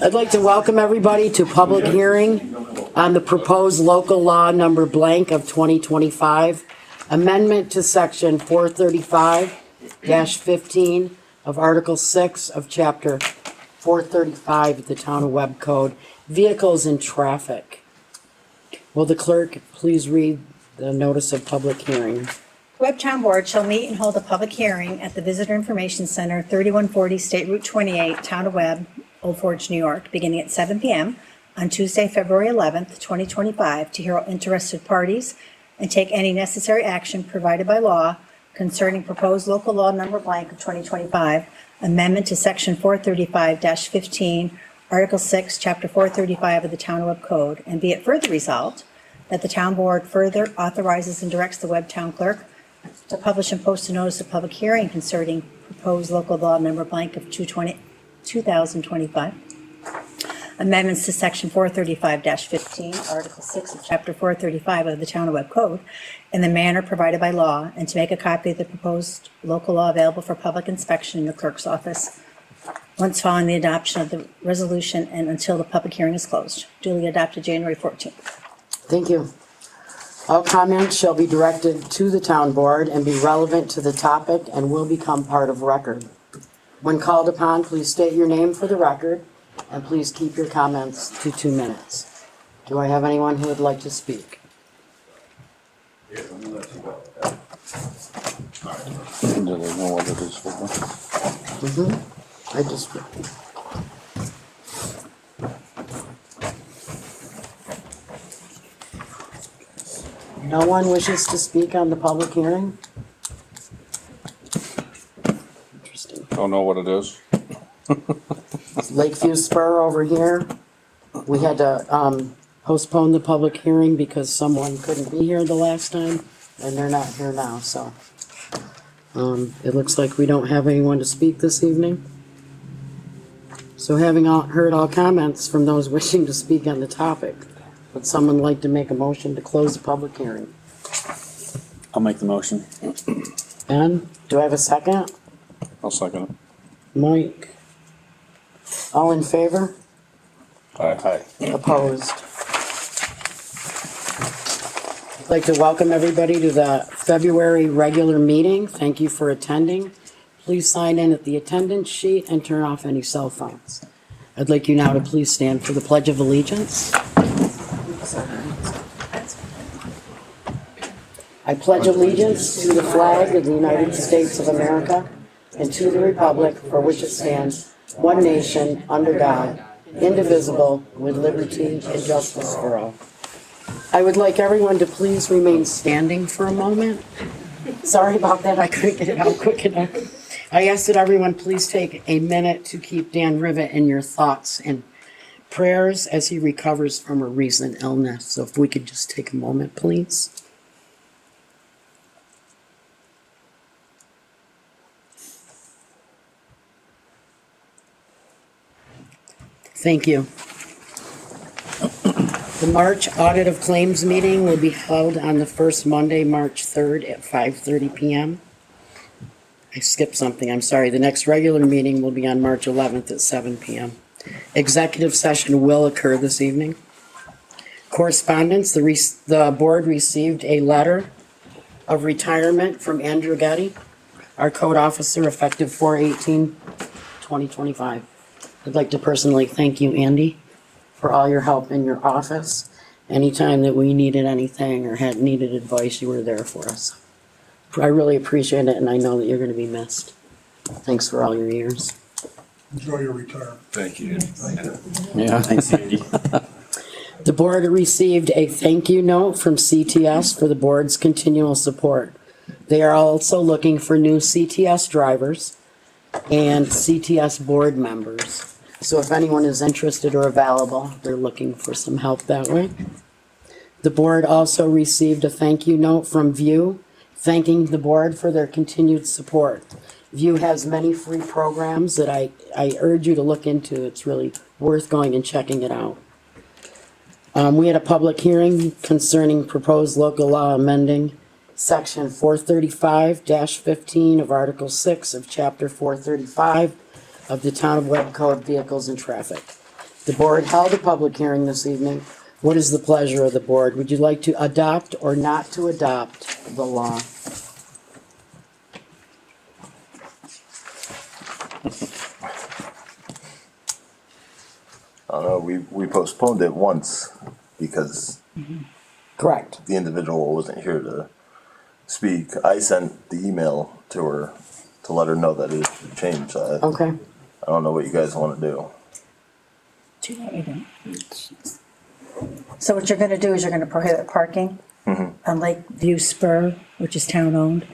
I'd like to welcome everybody to public hearing on the proposed local law number blank of 2025, amendment to section 435-15 of Article 6 of Chapter 435 of the Town of Webb Code, Vehicles and Traffic. Will the clerk please read the notice of public hearing? Webb Town Board shall meet and hold a public hearing at the Visitor Information Center, 3140 State Route 28, Town of Webb, Old Forge, New York, beginning at 7 p.m. on Tuesday, February 11th, 2025, to hear interested parties and take any necessary action provided by law concerning proposed local law number blank of 2025, amendment to section 435-15, Article 6, Chapter 435 of the Town of Webb Code, and be it further resolved that the Town Board further authorizes and directs the Webb Town Clerk to publish and post a notice of public hearing concerning proposed local law number blank of 2025. Amendments to section 435-15, Article 6 of Chapter 435 of the Town of Webb Code in the manner provided by law, and to make a copy of the proposed local law available for public inspection in the clerk's office once following the adoption of the resolution and until the public hearing is closed. Duly adopted January 14th. Thank you. All comments shall be directed to the town board and be relevant to the topic and will become part of record. When called upon, please state your name for the record and please keep your comments to 2 minutes. Do I have anyone who would like to speak? Do they know what it is for? I just. No one wishes to speak on the public hearing? Interesting. Don't know what it is. Lakeview spur over here. We had to postpone the public hearing because someone couldn't be here the last time, and they're not here now, so. It looks like we don't have anyone to speak this evening. So having heard all comments from those wishing to speak on the topic, would someone like to make a motion to close the public hearing? I'll make the motion. Ben, do I have a second? I'll second it. Mike? All in favor? Aye. Opposed? I'd like to welcome everybody to the February regular meeting. Thank you for attending. Please sign in at the attendance sheet and turn off any cell phones. I'd like you now to please stand for the Pledge of Allegiance. I pledge allegiance to the flag of the United States of America and to the republic for which it stands, one nation, under God, indivisible, with liberty and justice for all. I would like everyone to please remain standing for a moment. Sorry about that, I couldn't get it out quick enough. I ask that everyone please take a minute to keep Dan Rivet in your thoughts and prayers as he recovers from a recent illness. So if we could just take a moment, please. Thank you. The March Audit of Claims meeting will be held on the first Monday, March 3rd at 5:30 p.m. I skipped something, I'm sorry. The next regular meeting will be on March 11th at 7 p.m. Executive session will occur this evening. Correspondence, the board received a letter of retirement from Andrew Getty, our code officer, effective 4/18/2025. I'd like to personally thank you, Andy, for all your help in your office. Anytime that we needed anything or had needed advice, you were there for us. I really appreciate it, and I know that you're going to be missed. Thanks for all your years. Enjoy your retirement. Thank you. Yeah, thanks, Andy. The board received a thank you note from CTS for the board's continual support. They are also looking for new CTS drivers and CTS board members. So if anyone is interested or available, they're looking for some help that way. The board also received a thank you note from View, thanking the board for their continued support. View has many free programs that I urge you to look into. It's really worth going and checking it out. We had a public hearing concerning proposed local law amending section 435-15 of Article 6 of Chapter 435 of the Town of Webb Code, Vehicles and Traffic. The board held a public hearing this evening. What is the pleasure of the board? Would you like to adopt or not to adopt the law? I don't know, we postponed it once because Correct. the individual wasn't here to speak. I sent the email to her to let her know that it had changed. Okay. I don't know what you guys want to do. Do you know what you do? So what you're gonna do is you're gonna prohibit parking on Lakeview Spur, which is town-owned,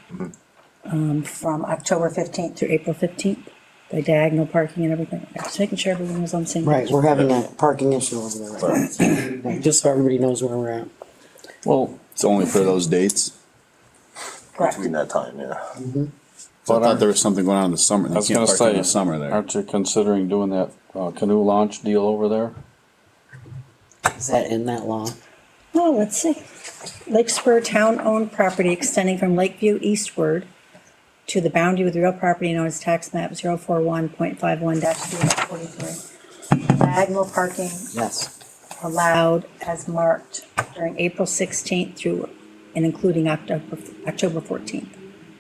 from October 15th through April 15th, the diagonal parking and everything. Just making sure everyone was on the same Right, page. we're having a parking issue over there right now. Just so everybody knows where we're at. Well, it's only for those dates. Correct. Between that time, yeah. So I thought there was something going on in the summer. I was You can't gonna park in say, the summer there. aren't you considering doing that canoe launch deal over there? Is that in that law? Oh, let's see. Lake Spur town-owned property extending from Lakeview eastward to the boundary with real property known as tax map 041.51-343. Diagonal parking Yes. allowed as marked during April 16th through and including October 14th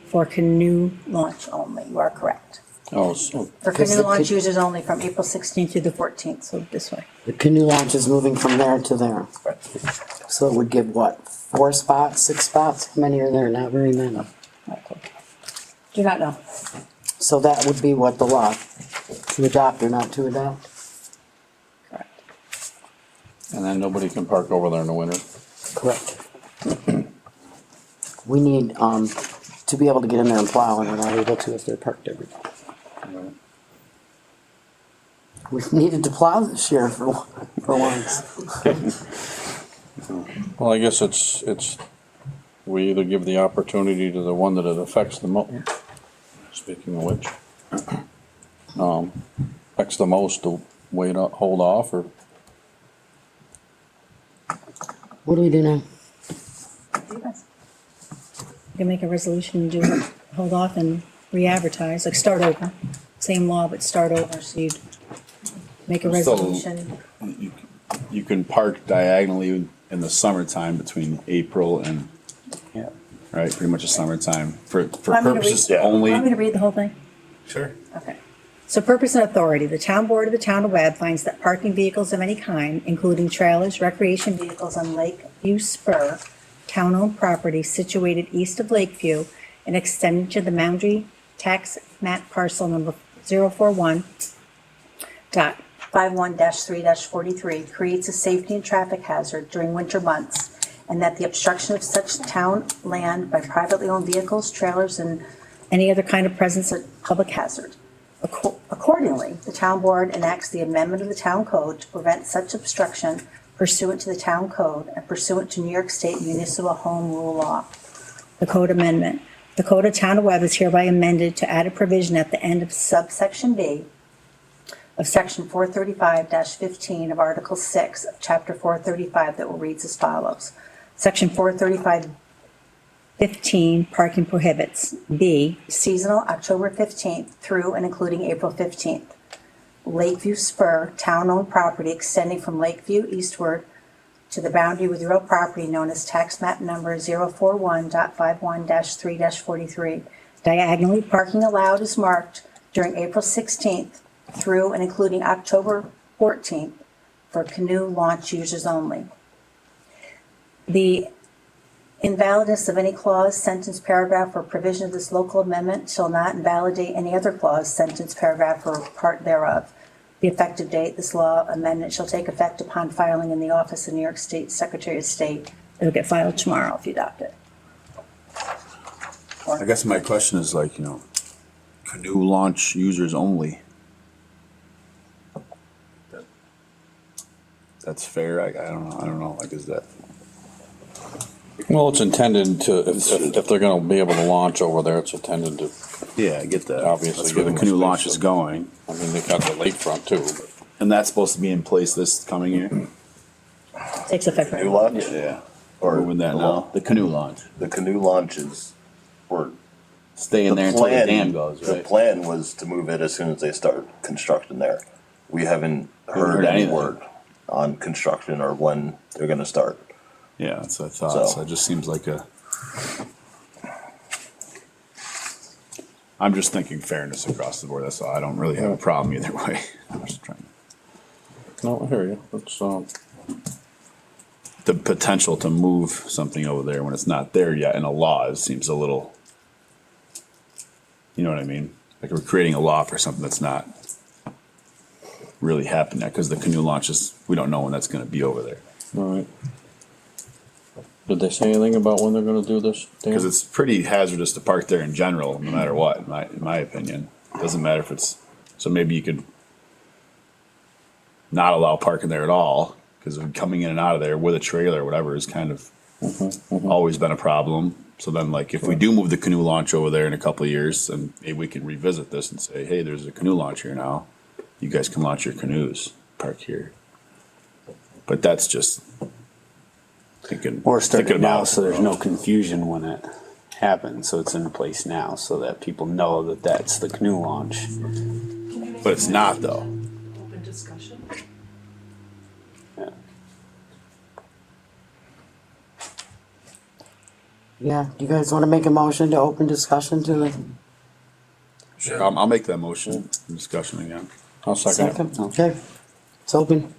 for canoe launch only. You are correct. Oh, so, For Because canoe the launch ca- users only from April 16th through the 14th, so this way. The canoe launch is moving from there to there. Right. So it would give what, 4 spots, 6 spots? How many are there? Not very many. Do not know. So that would be what the law, to adopt or not to adopt? Correct. and then nobody can park over there in the winter. Correct. We need, to be able to get in there and plow, and we're not able to if they're parked every day. We needed to plow this year for once. Well, I guess it's, we either give the opportunity to the one that it affects the most, speaking of which, affects the most to wait, hold off, or What do we do now? You can make a resolution and do it, hold off and re-advertise, like start over. Same law, but start over, so you'd make a So- resolution. You can park diagonally in the summertime between April and, Yeah. right, pretty much the summertime for Want me to read- purposes Yeah. Want me only. to read the whole thing? Sure. Okay. So purpose and authority, the town board of the town of Webb finds that parking vehicles of any kind, including trailers, recreation vehicles on Lakeview Spur, town-owned property situated east of Lakeview and extending to the boundary tax map parcel number 041.51-3-43 creates a safety and traffic hazard during winter months, and that the obstruction of such town land by privately owned vehicles, trailers, and any other kind of presence of public hazard. Accordingly, the town board enacts the amendment of the town code to prevent such obstruction pursuant to the town code and pursuant to New York State Municipal Home Rule Law. The code amendment. The code of town of Webb is hereby amended to add a provision at the end of subsection B of section 435-15 of Article 6 of Chapter 435 that will read as follows. Section 435-15, parking prohibits. B, seasonal October 15th through and including April 15th. Lakeview Spur, town-owned property extending from Lakeview eastward to the boundary with real property known as tax map number 041.51-3-43. Diagonally, parking allowed is marked during April 16th through and including October 14th for canoe launch users only. The invalidness of any clause, sentence, paragraph, or provision of this local amendment shall not invalidate any other clause, sentence, paragraph, or part thereof. The effective date, this law amendment shall take effect upon filing in the office of New York State Secretary of State. It'll get filed tomorrow if you adopt it. I guess my question is like, canoe launch users only. That's fair. I don't know. Like, is that? well, it's intended to, if they're gonna be able to launch over there, it's intended to, Yeah, I get that. Obviously, That's where the give them canoe space launch to- is going, I mean, they've got the lakefront too, but. and that's supposed to be in place this coming year. Takes effect right New now. launch? Yeah. Or Moving that now. The canoe launch. The canoe launches were. Stay in there until the dam goes, The right? plan was to move it as soon as they start construction there. we haven't heard heard any anything. word on construction or when they're gonna start. Yeah, that's what I thought. So- So it just seems like I'm just thinking fairness across the board. That's all. I don't really have a problem either way. I'm just trying. No, I hear you. It's, The potential to move something over there when it's not there yet in a law seems a little, you know what I mean? Like we're creating a law for something that's not really happening yet, because the canoe launches, we don't know when that's gonna be over there. all right. Did they say anything about when they're gonna do this? Dan? Because it's pretty hazardous to park there in general, no matter what, in my opinion. Doesn't matter if it's, so maybe you could not allow parking there at all, because coming in and out of there with a trailer or whatever is kind of always been a problem. So then, like, if we do move the canoe launch over there in a couple of years, then maybe we can revisit this and say, hey, there's a canoe launch here now. You guys can launch your canoes, park here. But that's just thinking. Or start thinking it now about- so there's no confusion when it happens, so it's in place now, so that people know that that's the canoe launch. But it's not, though. Open discussion. Yeah. Yeah, do you guys wanna make a motion to open discussion to the Sure. I'll make that motion, discussion again. I'll second it. second? Okay, it's open.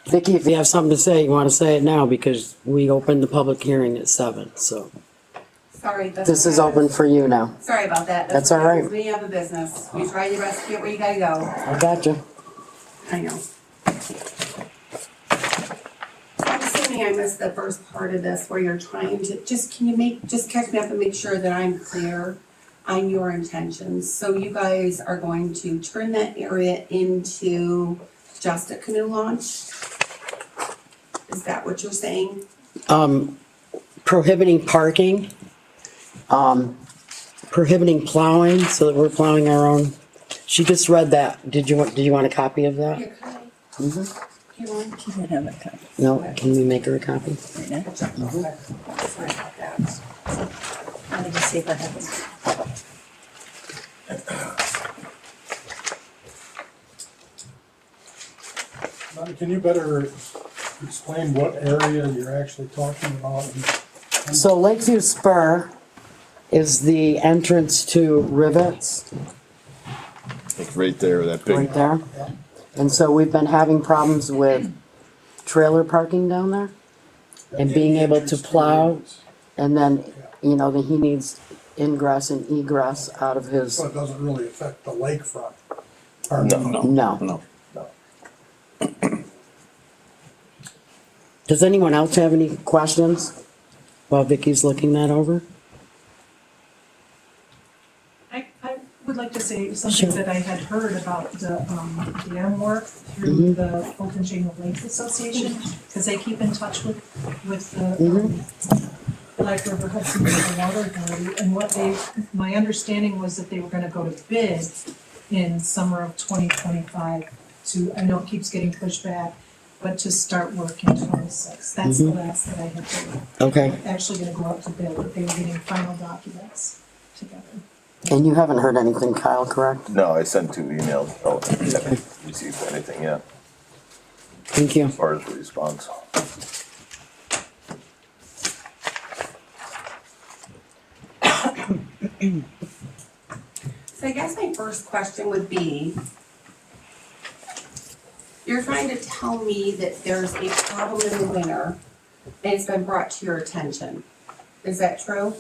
Vicky, if you have something to say, you wanna say it now, because we opened the public hearing at 7, so Sorry. this is open for you now. Sorry about that. That's all right. We have a business. We try your best to get where you gotta go. I gotcha. I know. I'm assuming I missed the first part of this where you're trying to, can you just catch me up and make sure that I'm clear on your intentions? So you guys are going to turn that area into just a canoe launch? Is that what you're saying? Prohibiting parking, prohibiting plowing, so that we're plowing our own. She just read that. Do you want a copy of that? Here, can I? Mhm. Here, one. You can have a copy No, can we make her a copy? right now. Sorry about that. Let me just see if I have it. Can you better explain what area you're actually talking about? So Lakeview Spur is the entrance to Rivets, Like right there, that big. right there. And so we've been having problems with trailer parking down there and being able to plow. And then, you know, that he needs ingress and egress out of his, So it doesn't really affect the lakefront. No. no. No. Does anyone else have any questions while Vicky's looking that over? I would like to say Sure. something that I had heard about the dam work through the Fulton Chain Lakes Association, because they keep in touch with the Black River Hudson River Water Authority, and my understanding was that they were gonna go to bid in summer of 2025 to, I know it keeps getting pushed back, but to start work in 26. That's the last that I had heard. Okay, Actually gonna go out to bid, but they were getting final documents together. and you haven't heard anything, Kyle, correct? No, I sent 2 emails. Oh, I haven't received anything yet Thank you. as far as response. So I guess my first question would be, you're trying to tell me that there's a problem in the winter and it's been brought to your attention. Is that true?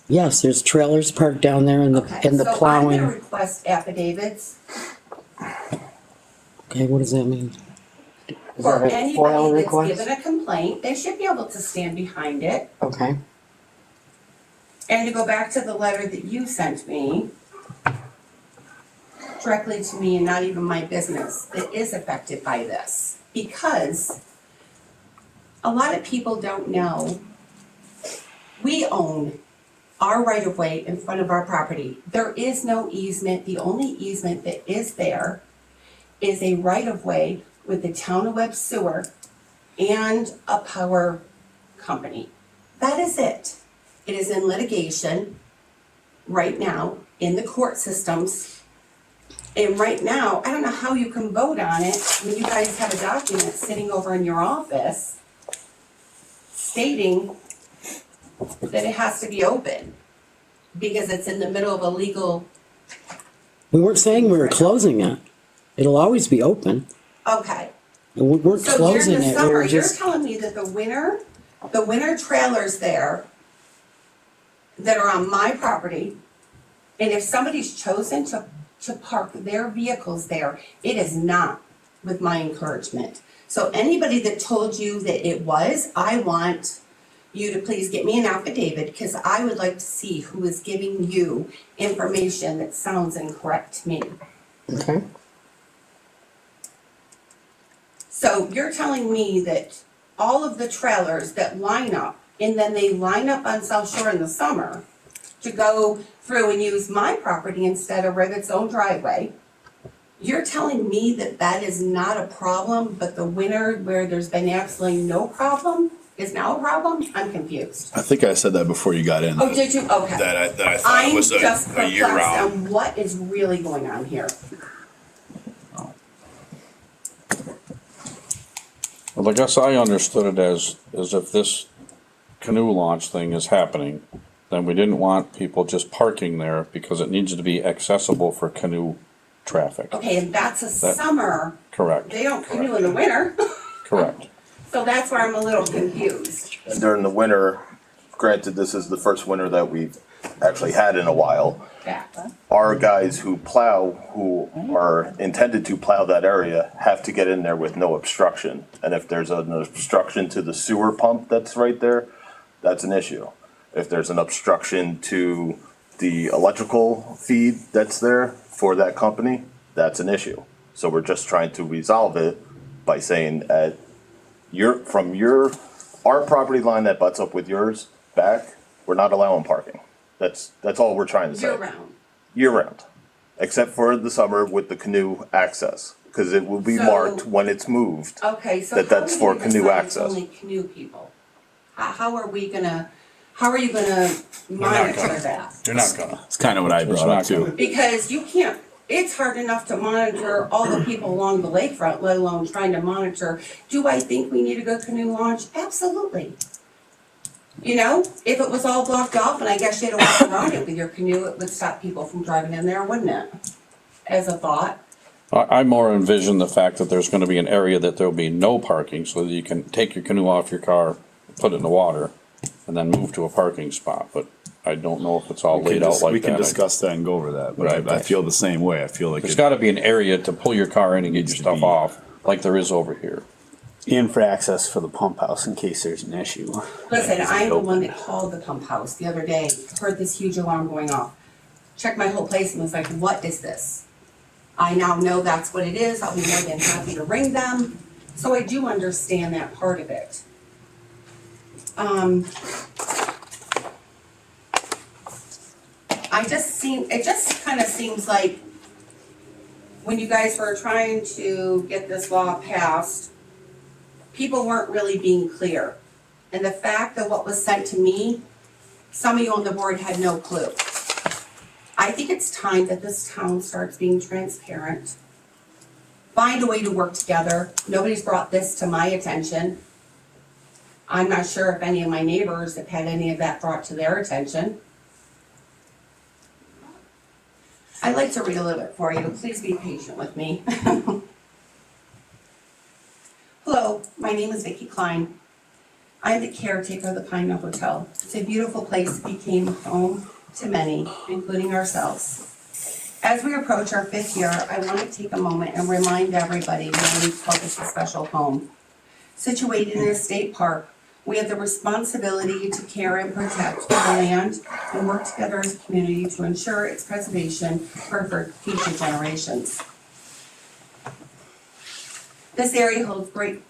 Yes, there's trailers parked down there and the Okay, and the so I'm plowing. gonna request affidavits Okay, what does that mean? Is for that a FOIL anybody that's request? given a complaint. They should be able to stand behind it. Okay, And to go back to the letter that you sent me, directly to me and not even my business, that is affected by this. Because a lot of people don't know, we own our right-of-way in front of our property. There is no easement. The only easement that is there is a right-of-way with the town of Webb sewer and a power company. That is it. It is in litigation right now in the court systems. And right now, I don't know how you can vote on it when you guys have a document sitting over in your office stating that it has to be open because it's in the middle of a legal, We weren't saying we were closing it. It'll always be open. okay. We weren't So closing during the it, we summer, were you're just, telling me that the winter trailers there that are on my property, and if somebody's chosen to park their vehicles there, it is not with my encouragement. So anybody that told you that it was, I want you to please get me an affidavit, because I would like to see who is giving you information that sounds incorrect to me. okay. So you're telling me that all of the trailers that line up, and then they line up on South Shore in the summer to go through and use my property instead of Rivet's own driveway, you're telling me that that is not a problem, but the winter where there's been absolutely no problem is now a problem? I'm confused. I think I said that before you got in. Oh, did you? Okay. That I thought it I'm was just a year perplexed round. on what is really going on here. Well, I guess I understood it as if this canoe launch thing is happening, then we didn't want people just parking there because it needs to be accessible for canoe traffic. Okay, and that's a That- summer, Correct, they don't canoe in the winter, correct. so that's where I'm a little confused. And during the winter, granted, this is the first winter that we've actually had in a while. Yeah. Our guys who plow, who are intended to plow that area, have to get in there with no obstruction. And if there's an obstruction to the sewer pump that's right there, that's an issue. If there's an obstruction to the electrical feed that's there for that company, that's an issue. So we're just trying to resolve it by saying at our property line that butts up with yours back, we're not allowing parking. That's all we're trying to say. Year round. Year round, except for the summer with the canoe access, because it will be So- marked when it's moved. Okay, so That how that's do for you canoe decide access. it's only canoe people? How are you gonna monitor that? You're not gonna. It's kind of what I It's brought not up too. gonna. Because you can't, it's hard enough to monitor all the people along the lakefront, let alone trying to monitor, do I think we need a good canoe launch? Absolutely. You know, if it was all blocked off and I guess you had to walk around it with your canoe, it would stop people from driving in there, wouldn't it? As a thought. I more envision the fact that there's gonna be an area that there'll be no parking, so that you can take your canoe off your car, put it in the water, and then move to a parking spot, but I don't know if it's all laid out like that. We can discuss that and go over that, but Right. I feel the same way. I feel like There's it gotta be an area to pull your car in and get your Needs to stuff be- off, like there is over here. And for access for the pump house in case there's an issue. Listen, That I'm the open. one that called the pump house the other day, heard this huge alarm going off. Checked my whole place and was like, what is this? I now know that's what it is, I'll be more than happy to ring them, so I do understand that part of it. It just kinda seems like when you guys were trying to get this law passed, people weren't really being clear. And the fact that what was sent to me, some of you on the board had no clue. I think it's time that this town starts being transparent. Find a way to work together. Nobody's brought this to my attention. I'm not sure if any of my neighbors have had any of that brought to their attention. I'd like to read a little bit for you. Please be patient with me. Hello, my name is Vicki Klein. I'm the caretaker of the Pine Knoll Hotel. It's a beautiful place that became home to many, including ourselves. As we approach our 5th year, I want to take a moment and remind everybody why we call this a special home. Situated in a state park, we have the responsibility to care and protect the land and work together as a community to ensure its preservation for future generations. This area holds great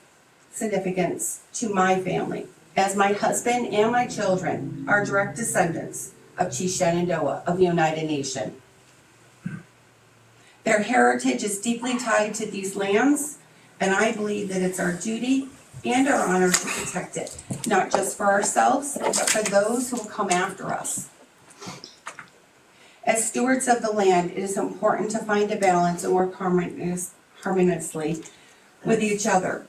significance to my family, as my husband and my children are direct descendants of Chief Shenandoah of the United Nations. Their heritage is deeply tied to these lands, and I believe that it's our duty and our honor to protect it, not just for ourselves, but for those who will come after us. As stewards of the land, it is important to find a balance and work harmoniously with each other,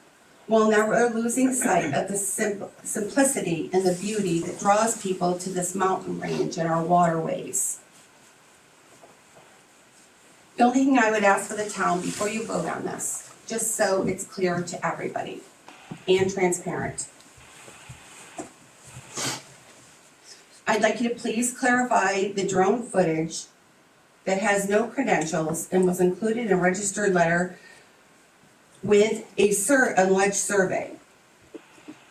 while never losing sight of the simplicity and the beauty that draws people to this mountain range and our waterways. The only thing I would ask for the town before you vote on this, just so it's clear to everybody and transparent. I'd like you to please clarify the drone footage that has no credentials and was included in a registered letter with an alleged survey.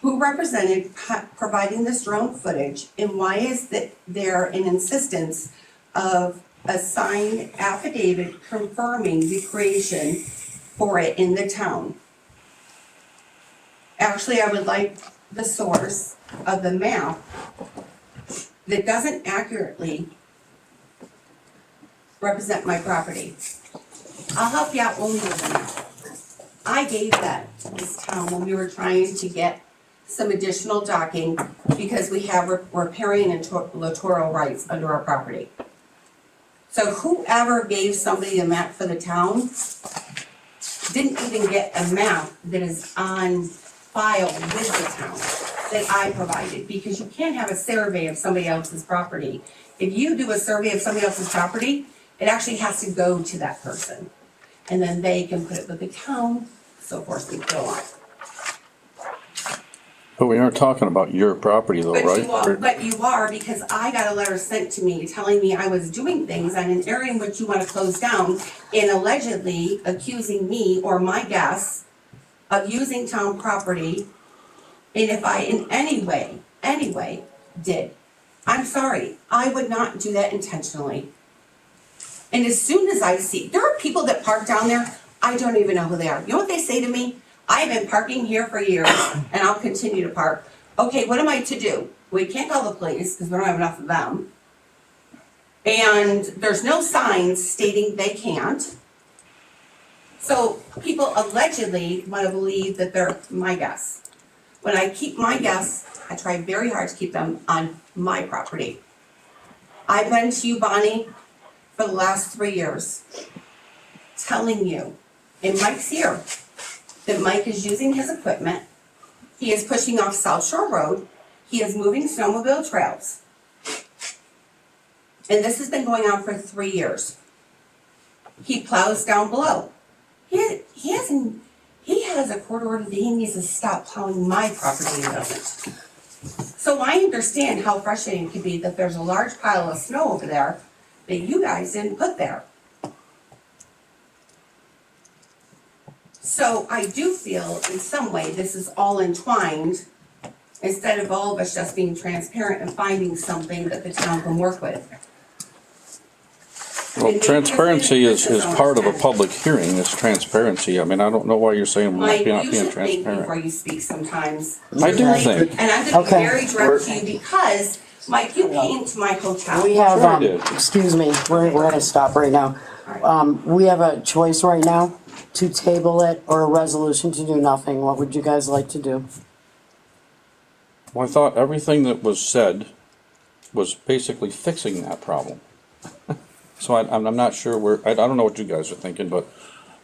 Who represented providing this drone footage, and why is there an insistence of a signed affidavit confirming the creation for it in the town? Actually, I would like the source of the map that doesn't accurately represent my property. I'll help you out only with the map. I gave that to this town when we were trying to get some additional docking because we have riparian and littoral rights under our property. So whoever gave somebody a map for the town didn't even get a map that is on file with the town that I provided, because you can't have a survey of somebody else's property. If you do a survey of somebody else's property, it actually has to go to that person. And then they can put it with the town, so forth and so on. But we aren't talking about your property though, right? But you are, because I got a letter sent to me telling me I was doing things on an area in which you want to close down, and allegedly accusing me or my guests of using town property. And if I in any way did, I'm sorry, I would not do that intentionally. And as soon as I see, there are people that park down there, I don't even know who they are. You know what they say to me? I've been parking here for years and I'll continue to park. Okay, what am I to do? We can't call the police because we don't have enough of them. And there's no signs stating they can't. So people allegedly want to believe that they're my guests. When I keep my guests, I try very hard to keep them on my property. I've been to you, Bonnie, for the last 3 years, telling you, and Mike's here, that Mike is using his equipment. He is pushing off South Shore Road. He is moving snowmobile trails. And this has been going on for 3 years. He plows down below. He has a court order that he needs to stop plowing my property and doesn't. So I understand how frustrating it can be that there's a large pile of snow over there that you guys didn't put there. So I do feel in some way this is all entwined, instead of all of us just being transparent and finding something that the town can work with. Well, transparency is part of a public hearing, it's transparency. I mean, I don't know why you're saying we're Mike, not you being should think before transparent. you speak sometimes. I do Like, think. And I'm gonna be Okay. very direct to you because, Mike, you came to my hotel. We have, Sure I did. excuse me, we're gonna stop right now. We have a choice right now to table it or a resolution to do nothing. What would you guys like to do? Well, I thought everything that was said was basically fixing that problem. So I'm not sure I don't know what you guys are thinking, but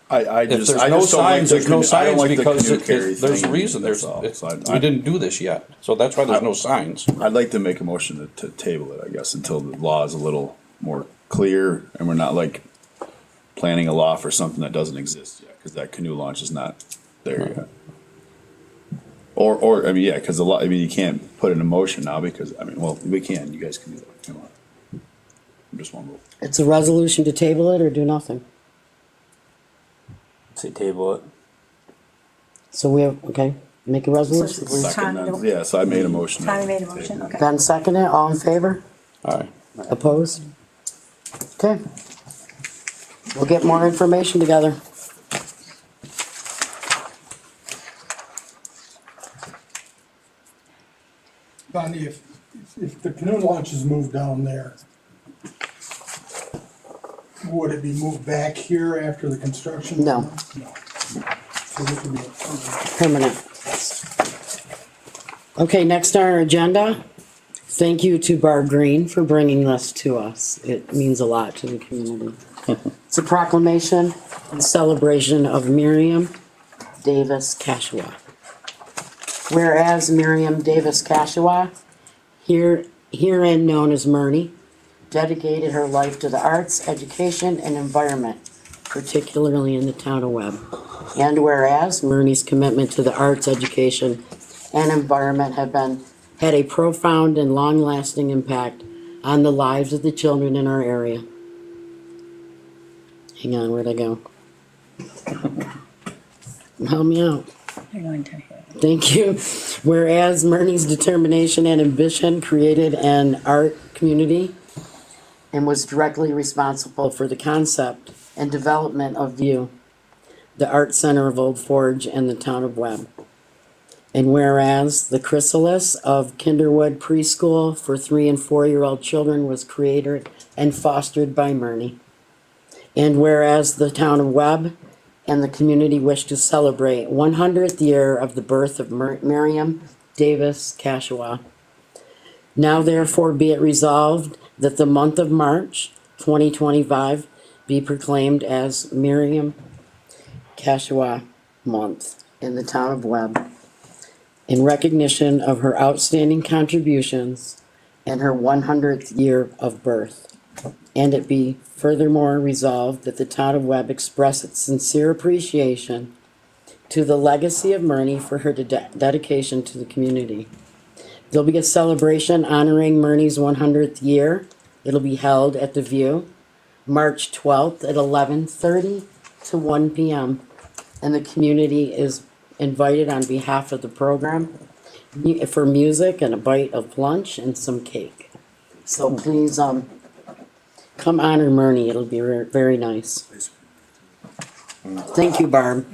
I if just, there's I no just don't like signs, the there's no canoe- I don't signs like the because canoe carry there's a thing, reason, that's all. So we didn't do this yet. So that's why there's no signs. I'd like to make a motion to table it, I guess, until the law is a little more clear and we're not like planning a law for something that doesn't exist yet, because that canoe launch is not there yet. Or, I mean, yeah, because you can't put it in motion now because, I mean, well, we can, you guys can do that. Come on. Just one vote. It's a resolution to table it or do nothing. Say table it. So we have, okay, make a resolution, please. Second, Tommy, then. Yeah, so I made a motion. Tommy made a motion, okay. Ben second it, all in favor? All right. Opposed? Okay. We'll get more information together. Bonnie, if the canoe launch is moved down there, would it be moved back here after the construction? No. No. So this would be a permanent. Permanent. Okay, next on our agenda, Thank you to Barb Green for bringing this to us. It means a lot to the community. It's a proclamation and celebration of Miriam Davis Cashua. Whereas Miriam Davis Cashua, herein known as Myrnie, dedicated her life to the arts, education, and environment, particularly in the town of Webb. And whereas Myrnie's commitment to the arts, education, and environment had a profound and long-lasting impact on the lives of the children in our area. Hang on, where'd I go? Help me out. You're going to. Thank you. Whereas Myrnie's determination and ambition created an art community and was directly responsible for the concept and development of View, the Art Center of Old Forge, and the town of Webb. And whereas the chrysalis of Kinderwood Preschool for 3 and 4-year-old children was created and fostered by Myrnie. And whereas the town of Webb and the community wish to celebrate 100th year of the birth of Miriam Davis Cashua. Now therefore be it resolved that the month of March 2025 be proclaimed as Miriam Cashua Month in the town of Webb in recognition of her outstanding contributions and her 100th year of birth. And it be furthermore resolved that the town of Webb express its sincere appreciation to the legacy of Myrnie for her dedication to the community. There'll be a celebration honoring Myrnie's 100th year. It'll be held at the View, March 12th at 11:30 to 1 p.m. And the community is invited on behalf of the program for music and a bite of lunch and some cake. So please, come honor Myrnie. It'll be very nice. Thank you, Barb,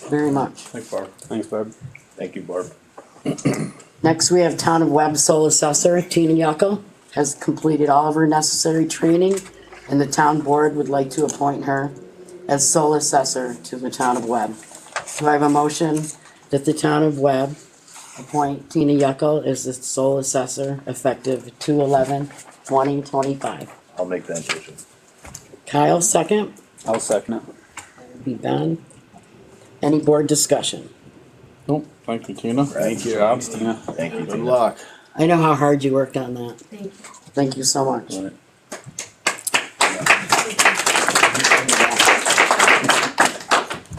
very much. Thanks, Barb. Thanks, Barb. Thank you, Barb. Next, we have Town of Webb Sole Assessor Tina Yuckel has completed all of her necessary training, and the town board would like to appoint her as Sole Assessor to the Town of Webb. Do I have a motion that the Town of Webb appoint Tina Yuckel as the Sole Assessor effective 2/11/2025? I'll make that motion. Kyle, second. I'll second it. Be done. Any board discussion? Nope, thank you, Tina. Thank you. Good job. Tina. Thank you. Good luck. I know how hard you worked on that. Thank you. Thank you so much. Right.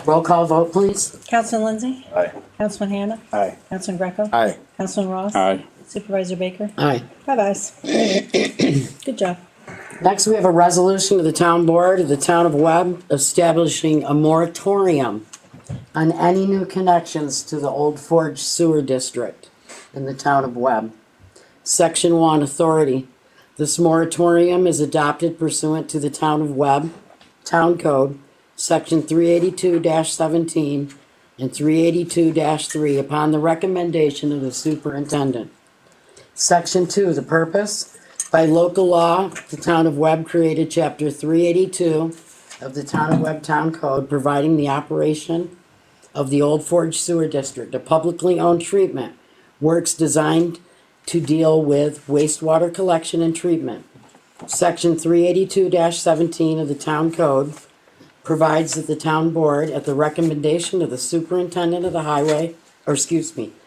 Roll call vote, please. Councilman Lindsay? Aye. Councilman Hannah? Aye. Councilman Greco? Aye. Councilman Ross? Aye. Supervisor Baker? Aye. 5 ayes. Good job. Next, we have a resolution of the town board of the town of Webb establishing a moratorium on any new connections to the Old Forge Sewer District in the town of Webb. Section 1, Authority. This moratorium is adopted pursuant to the town of Webb Town Code, Section 382-17 and 382-3 upon the recommendation of the superintendent. Section 2, the purpose. By local law, the town of Webb created Chapter 382 of the Town of Webb Town Code, providing the operation of the Old Forge Sewer District, a publicly owned treatment works designed to deal with wastewater collection and treatment. Section 382-17 of the Town Code provides that the town board, at the recommendation of the superintendent of the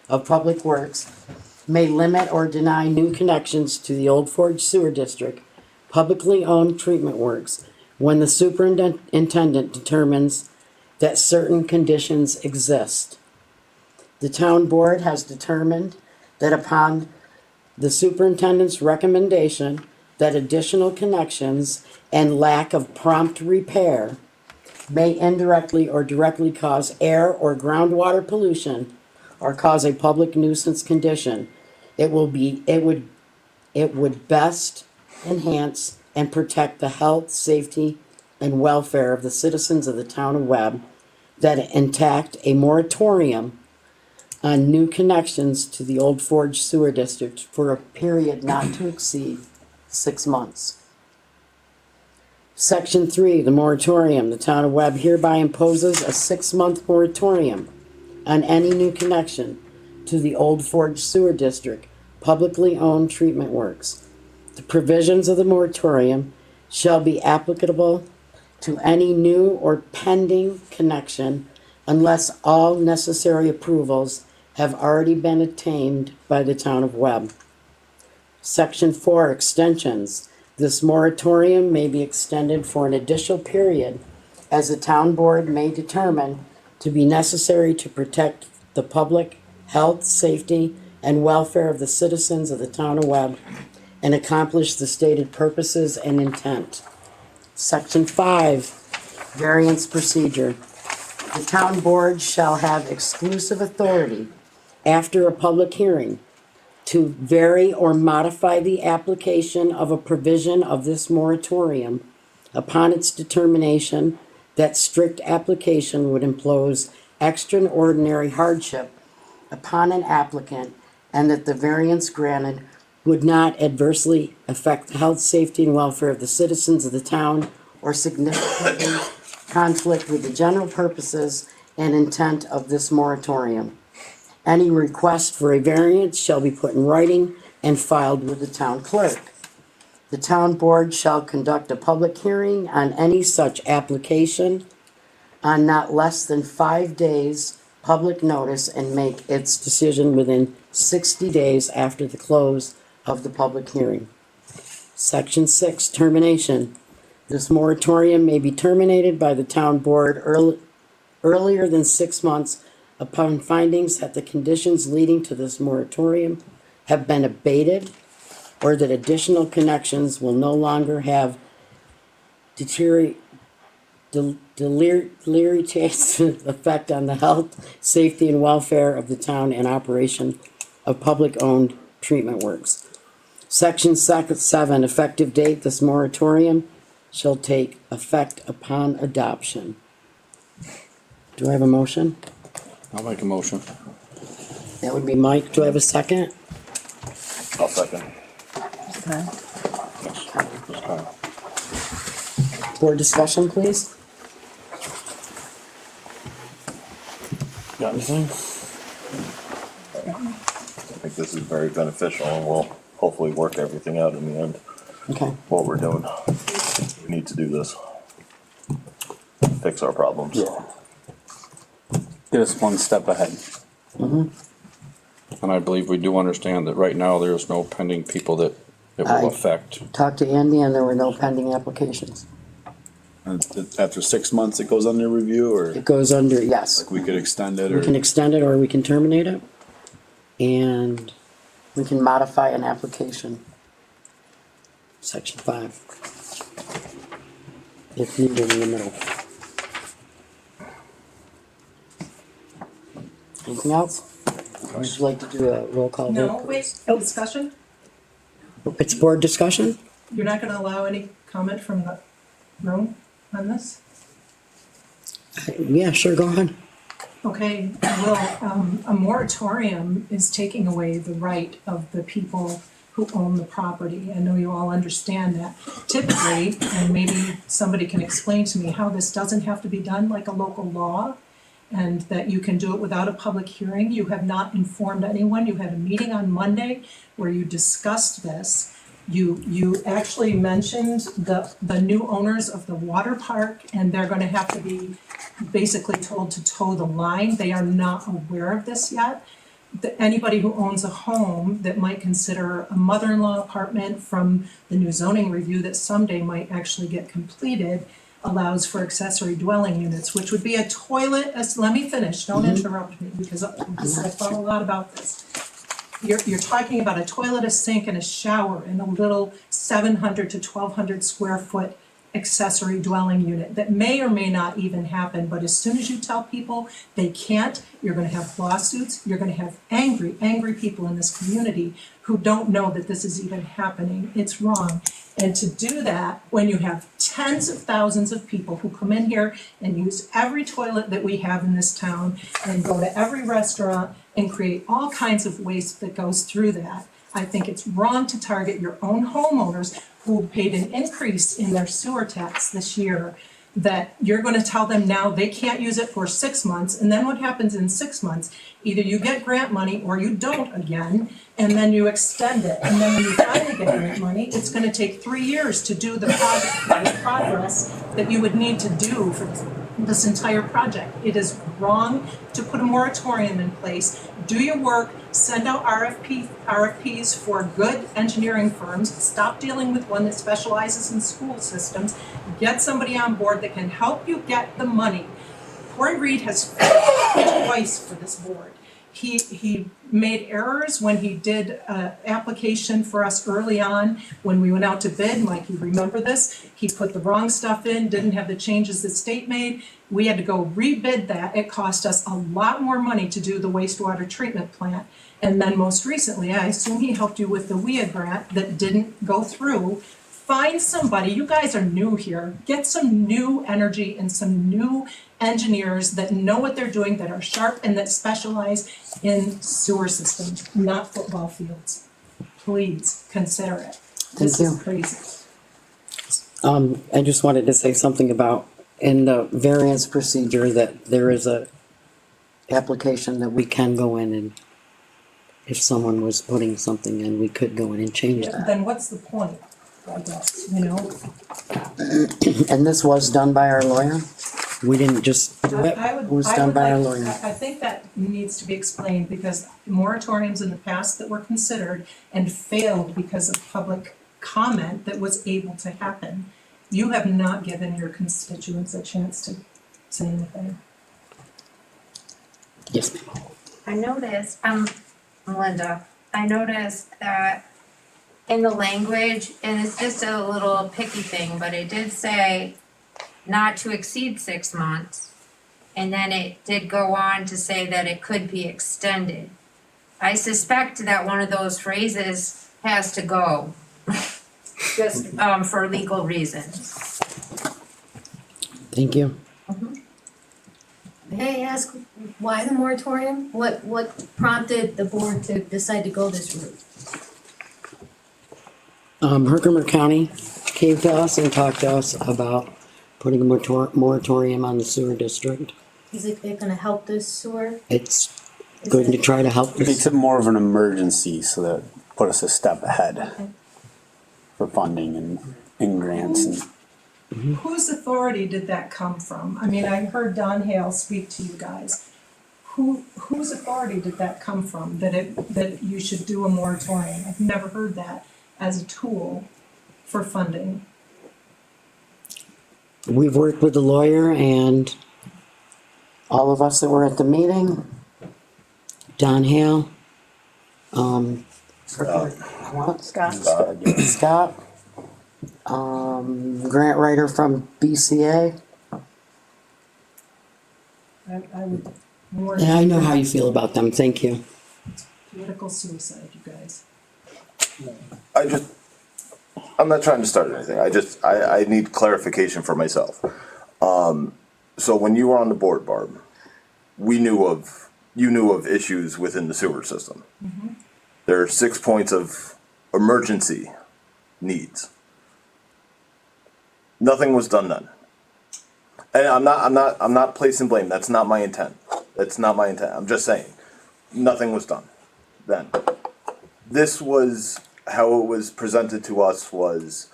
of Public Works, may limit or deny new connections to the Old Forge Sewer District, publicly owned treatment works, when the superintendent determines that certain conditions exist. The town board has determined that upon the superintendent's recommendation that additional connections and lack of prompt repair may indirectly or directly cause air or groundwater pollution or cause a public nuisance condition, it would best enhance and protect the health, safety, and welfare of the citizens of the town of Webb that enact a moratorium on new connections to the Old Forge Sewer District for a period not to exceed 6 months. Section 3, the moratorium. The town of Webb hereby imposes a 6-month moratorium on any new connection to the Old Forge Sewer District, publicly owned treatment works. The provisions of the moratorium shall be applicable to any new or pending connection unless all necessary approvals have already been obtained by the town of Webb. Section 4, extensions. This moratorium may be extended for an additional period as the town board may determine to be necessary to protect the public health, safety, and welfare of the citizens of the town of Webb and accomplish the stated purposes and intent. Section 5, variance procedure. The town board shall have exclusive authority after a public hearing to vary or modify the application of a provision of this moratorium upon its determination that strict application would impose extraordinary hardship upon an applicant and that the variance granted would not adversely affect the health, safety, and welfare of the citizens of the town or significantly conflict with the general purposes and intent of this moratorium. Any request for a variance shall be put in writing and filed with the town clerk. The town board shall conduct a public hearing on any such application on not less than 5 days' public notice and make its decision within 60 days after the close of the public hearing. Section 6, termination. This moratorium may be terminated by the town board earlier than 6 months upon findings that the conditions leading to this moratorium have been abated or that additional connections will no longer have deleterious effect on the health, safety, and welfare of the town and operation of public-owned treatment works. Section 7, effective date. This moratorium shall take effect upon adoption. Do I have a motion? I'll make a motion. That would be Mike. Do I have a second? I'll second. Okay. Board discussion, please? Got anything? I think this is very beneficial and will hopefully work everything out in the end, Okay. what we're doing. We need to do this. Fix our problems. Yeah. Get us one step ahead. And I believe we do understand that right now there's no pending people that it will affect. Talked to Andy and there were no pending applications. And after 6 months, it goes under review, or It goes under, yes. we could extend it, We can or extend it or we can terminate it. And we can modify an application. Section 5. If needed in the middle. Anything else? Would you like to do a roll call vote? No, wait, discussion? It's board discussion? You're not gonna allow any comment from the room on this? Yeah, sure, go ahead. Okay, well, a moratorium is taking away the right of the people who own the property. I know you all understand that. Typically, and maybe somebody can explain to me how this doesn't have to be done like a local law, and that you can do it without a public hearing. You have not informed anyone. You had a meeting on Monday where you discussed this. You actually mentioned the new owners of the water park, and they're gonna have to be basically told to toe the line. They are not aware of this yet. Anybody who owns a home that might consider a mother-in-law apartment from the new zoning review that someday might actually get completed allows for accessory dwelling units, which would be a toilet, let me finish, don't interrupt me, because I thought a lot about this. You're talking about a toilet, a sink, and a shower in a little 700 to 1,200 square foot accessory dwelling unit that may or may not even happen, but as soon as you tell people they can't, you're gonna have lawsuits, you're gonna have angry people in this community who don't know that this is even happening. It's wrong. And to do that, when you have tens of thousands of people who come in here and use every toilet that we have in this town and go to every restaurant and create all kinds of waste that goes through that, I think it's wrong to target your own homeowners who paid an increase in their sewer tax this year that you're gonna tell them now they can't use it for 6 months, and then what happens in 6 months? Either you get grant money or you don't again, and then you extend it. And then when you finally get grant money, it's gonna take 3 years to do the progress that you would need to do for this entire project. It is wrong to put a moratorium in place. Do your work, send out RFPs for good engineering firms, stop dealing with one that specializes in school systems, get somebody on board that can help you get the money. Corey Reed has failed twice for this board. He made errors when he did an application for us early on, when we went out to bid. Mike, you remember this? He put the wrong stuff in, didn't have the changes the state made. We had to go rebid that. It cost us a lot more money to do the wastewater treatment plant. And then most recently, I assume he helped you with the WIA grant that didn't go through. Find somebody, you guys are new here, get some new energy and some new engineers that know what they're doing, that are sharp and that specialize in sewer systems, not football fields. Please consider it. This is crazy. I just wanted to say something about in the variance procedure that there is a application that we can go in and if someone was putting something in, we could go in and change that. Then what's the point, I guess, you know? And this was done by our lawyer? We didn't just do it? It was done by our lawyer. I think that needs to be explained because moratoriums in the past that were considered and failed because of public comment that was able to happen. You have not given your constituents a chance to say anything. Yes, ma'am. I noticed, Melinda, I noticed that in the language, and it's just a little picky thing, but it did say not to exceed 6 months. And then it did go on to say that it could be extended. I suspect that one of those phrases has to go, just for legal reasons. Thank you. May I ask why the moratorium? What prompted the board to decide to go this route? Herkimer County came to us and talked to us about putting a moratorium on the sewer district. Is it gonna help the sewer? It's going to try to help It makes this. it more of an emergency, so that put us a step ahead Okay. for funding and grants and. Whose authority did that come from? I mean, I heard Don Hale speak to you guys. Whose authority did that come from, that you should do a moratorium? I've never heard that as a tool for funding. We've worked with the lawyer and all of us that were at the meeting, Don Hale, Scott, grant writer from BCA. I would more. Yeah, I know how you feel about them, thank you. Political suicide, you guys. I'm not trying to start anything. I need clarification for myself. So when you were on the board, Barb, you knew of issues within the sewer system. There are 6 points of emergency needs. Nothing was done then. And I'm not placing blame. That's not my intent. That's not my intent. I'm just saying, nothing was done then. This was how it was presented to us, was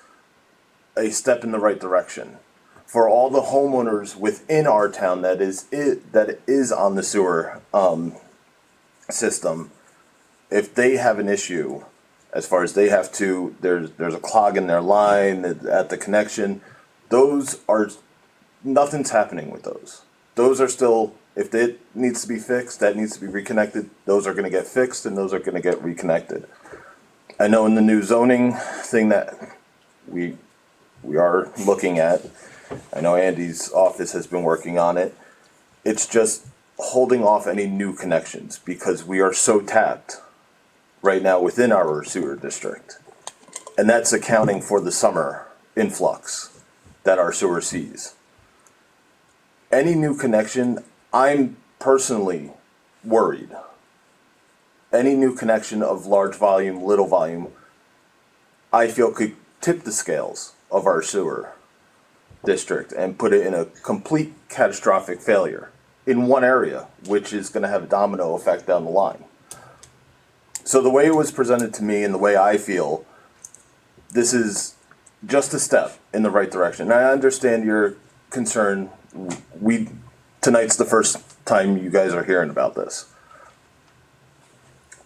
a step in the right direction for all the homeowners within our town that is on the sewer system. If they have an issue, as far as they have to, there's a clog in their line at the connection. Nothing's happening with those. Those are still, if it needs to be fixed, that needs to be reconnected. Those are going to get fixed and those are going to get reconnected. I know in the new zoning thing that we are looking at, I know Andy's office has been working on it. It's just holding off any new connections because we are so tapped right now within our sewer district. And that's accounting for the summer influx that our sewer sees. Any new connection, I'm personally worried. Any new connection of large volume, little volume, I feel could tip the scales of our sewer. district and put it in a complete catastrophic failure in one area, which is gonna have a domino effect down the line. So the way it was presented to me and the way I feel, this is just a step in the right direction. And I understand your concern. Tonight's the first time you guys are hearing about this.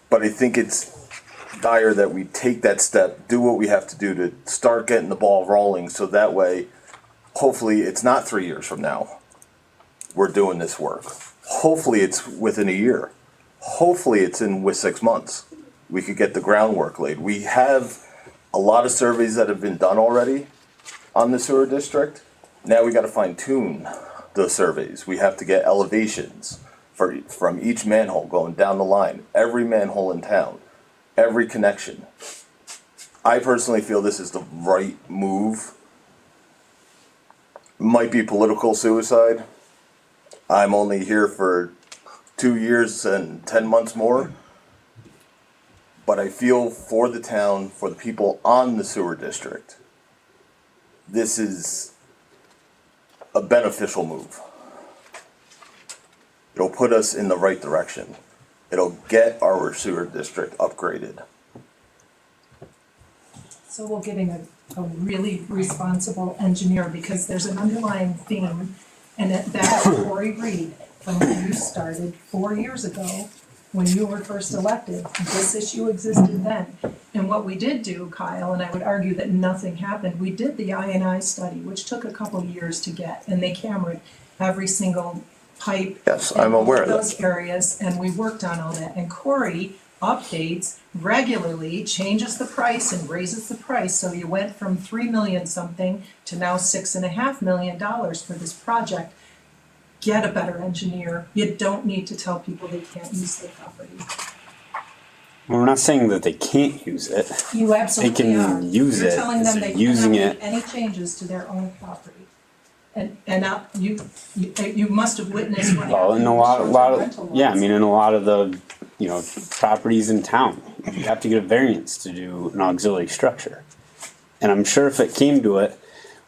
But I think it's dire that we take that step, do what we have to do to start getting the ball rolling, so that way, hopefully, it's not 3 years from now we're doing this work. Hopefully, it's within a year. Hopefully, it's with 6 months. We could get the groundwork laid. We have a lot of surveys that have been done already on the sewer district. Now we got to fine tune those surveys. We have to get elevations from each manhole going down the line, every manhole in town, every connection. I personally feel this is the right move. Might be political suicide. I'm only here for 2 years and 10 months more. But I feel for the town, for the people on the sewer district, this is a beneficial move. It'll put us in the right direction. It'll get our sewer district upgraded. So we're getting a really responsible engineer, because there's an underlying theme, and that's Corey Reed, from when you started 4 years ago, when you were first elected. This issue existed then. And what we did do, Kyle, and I would argue that nothing happened, we did the I&I study, which took a couple years to get, and they cameraed every single pipe. Yes, I'm aware of that. Those areas, and we worked on all that. And Corey updates regularly, changes the price and raises the price. So you went from 3 million something to now $6.5 million for this project. Get a better engineer. You don't need to tell people they can't use their property. We're not saying that they can't use it. You absolutely They can are. use You're it. telling them they Using cannot it. make any changes to their own property. And now you must have witnessed what happened. Well, in a with lot rental of, yeah, I lots. mean, in a lot of the, properties in town, you have to get a variance to do an auxiliary structure. And I'm sure if it came to it,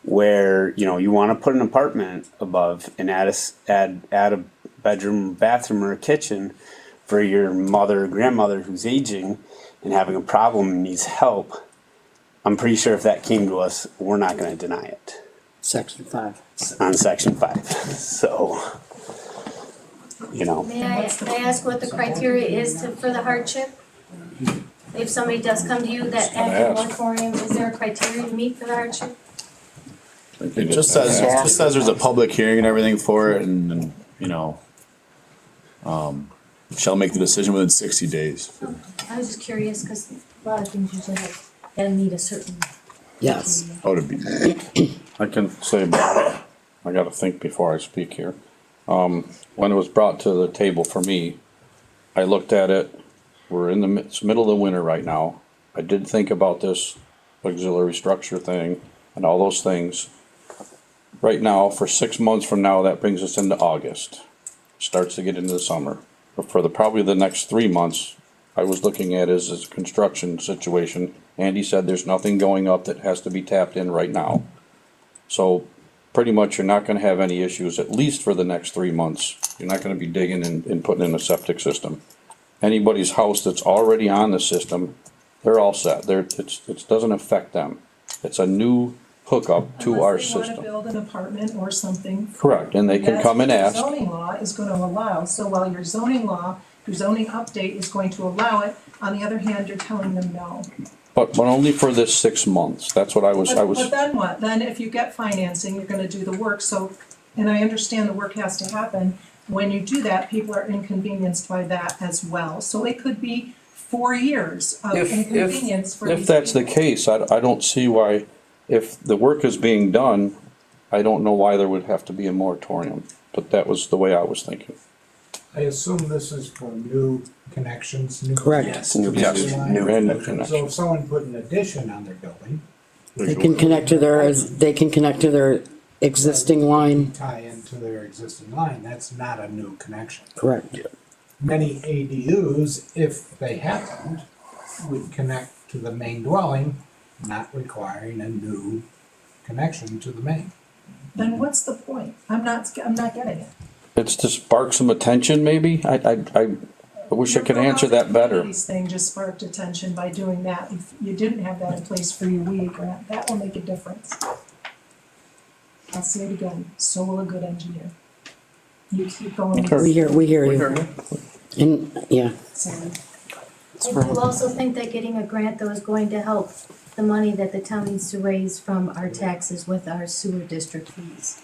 where, you wanna put an apartment above and add a bedroom, bathroom, or a kitchen for your mother or grandmother who's aging and having a problem and needs help, I'm pretty sure if that came to us, we're not gonna deny it. Section 5. On section 5, so, May I ask what the criteria is for the hardship? If somebody does come to you that after moratorium, is there a criteria to meet for the hardship? It just says there's a public hearing and everything for it, and shall make the decision within 60 days. I was just curious, because a lot of things usually gotta meet a certain. Yes. Oh, to be. I can say about it. I gotta think before I speak here. When it was brought to the table for me, I looked at it, we're in the middle of the winter right now. I did think about this auxiliary structure thing and all those things. Right now, for 6 months from now, that brings us into August. Starts to get into the summer. But for probably the next 3 months, I was looking at is a construction situation. Andy said there's nothing going up that has to be tapped in right now. So pretty much you're not gonna have any issues, at least for the next 3 months. You're not gonna be digging and putting in a septic system. Anybody's house that's already on the system, they're all set. It doesn't affect them. It's a new hookup to our Unless they system. wanna build an apartment or something. Correct, and they can come and ask. That's what your zoning law is gonna allow. So while your zoning update is going to allow it, on the other hand, you're telling them no. But only for this 6 months. That's what I was. But then what? Then if you get financing, you're gonna do the work, so, and I understand the work has to happen. When you do that, people are inconvenienced by that as well. So it could be 4 years of inconvenience for these people. If that's the case, I don't see why, if the work is being done, I don't know why there would have to be a moratorium. But that was the way I was thinking. I assume this is for new connections, new. Correct. Yes. New New connection. So if someone put an addition on their building. They can connect to their existing line. Tie into their existing line, that's not a new connection. Correct. Many ADUs, if they happened, would connect to the main dwelling, not requiring a new connection to the main. then what's the point? I'm not getting it. It's to spark some attention, maybe? I wish I could answer that better. This thing just sparked attention by doing that. If you didn't have that in place for your WEA grant, that will make a difference. I'll say it again, so will a good engineer. You keep going. with We this. hear you. And, yeah, Sorry. I do also think that getting a grant though is going to help the money that the town needs to raise from our taxes with our sewer district fees.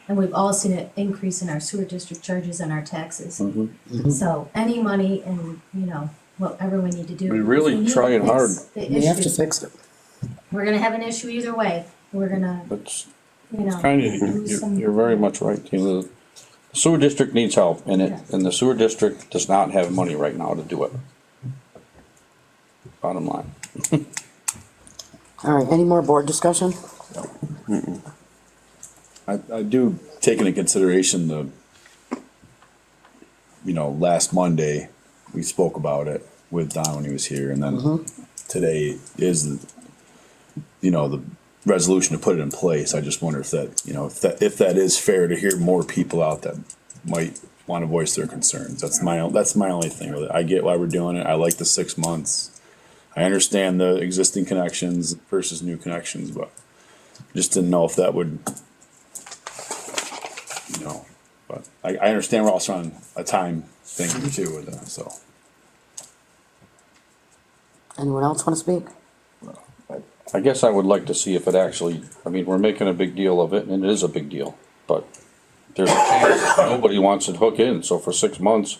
And we've all seen an increase in our sewer district charges and our taxes. So any money and, whatever we need to do. We're really we need to trying fix hard. the we have to issue. fix it. We're gonna have an issue either way. We're gonna, It's lose you're very much right. The sewer district needs help, and the sewer district does not have money right now to do it. Bottom line. All right, any more board discussion? I do take into consideration last Monday, we spoke about it with Don when he was here, and then today is the resolution to put it in place. I just wonder if that is fair to hear more people out that might want to voice their concerns. That's my only thing with it. I get why we're doing it. I like the 6 months. I understand the existing connections versus new connections, but just didn't know if that would, but I understand we're also on a time thing too with that, so. Anyone else want to speak? I guess I would like to see if it actually, we're making a big deal of it, and it is a big deal, but there's a chance that nobody wants it hooked in, so for 6 months,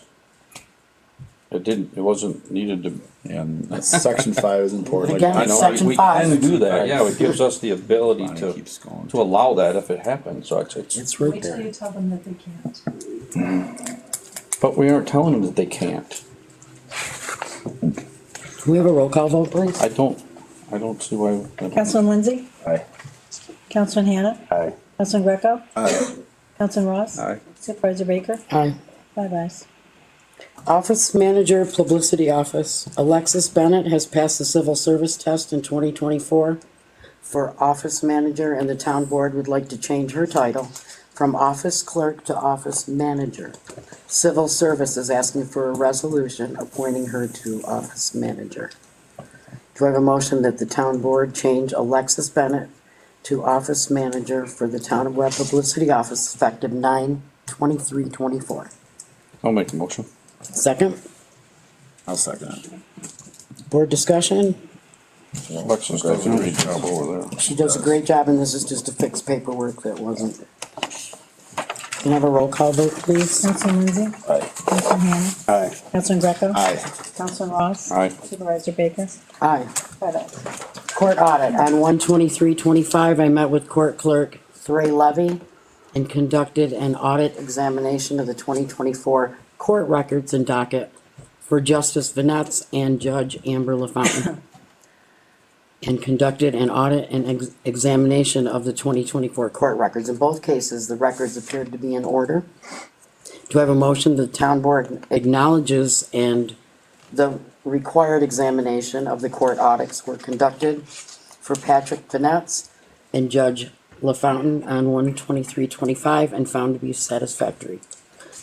it wasn't needed to. And that's section 5 is important. Again, I know, Section we 5. can do that, yeah, it gives us the ability Bonnie keeps going. to allow that if it happens, so it's, It's right Wait till there. you tell them that they can't. but we aren't telling them that they can't. Can we have a roll call vote, please? I don't see why. Councilman Lindsay? Aye. Councilman Hannah? Aye. Councilman Greco? Councilman Ross? Aye. Supervisor Baker? Aye. 5 ayes. Office Manager, Publicity Office. Alexis Bennett has passed the civil service test in 2024 for Office Manager, and the town board would like to change her title from Office Clerk to Office Manager. Civil Service is asking for a resolution appointing her to Office Manager. Do I have a motion that the town board change Alexis Bennett to Office Manager for the Town of Webb Publicity Office effective 9/23/24? I'll make a motion. Second, I'll second it. board discussion. Alexis does a great job over there. She does a great job, and this is just to fix paperwork that wasn't. Can I have a roll call vote, please? Councilman Lindsay? Aye. Councilman Hannah? Aye. Councilman Greco? Aye. Councilman Ross? Aye. Supervisor Baker? Aye. 5 ayes. Court audit. On 1/23/25, I met with Court Clerk Thray Levy and conducted an audit examination of the 2024 court records and docket for Justice Vanetz and Judge Amber LaFountain. And conducted an audit and examination of the 2024 court records. In both cases, the records appeared to be in order. Do I have a motion that the town board acknowledges and the required examination of the court audits were conducted for Patrick Vanetz and Judge LaFountain on 1/23/25 and found to be satisfactory.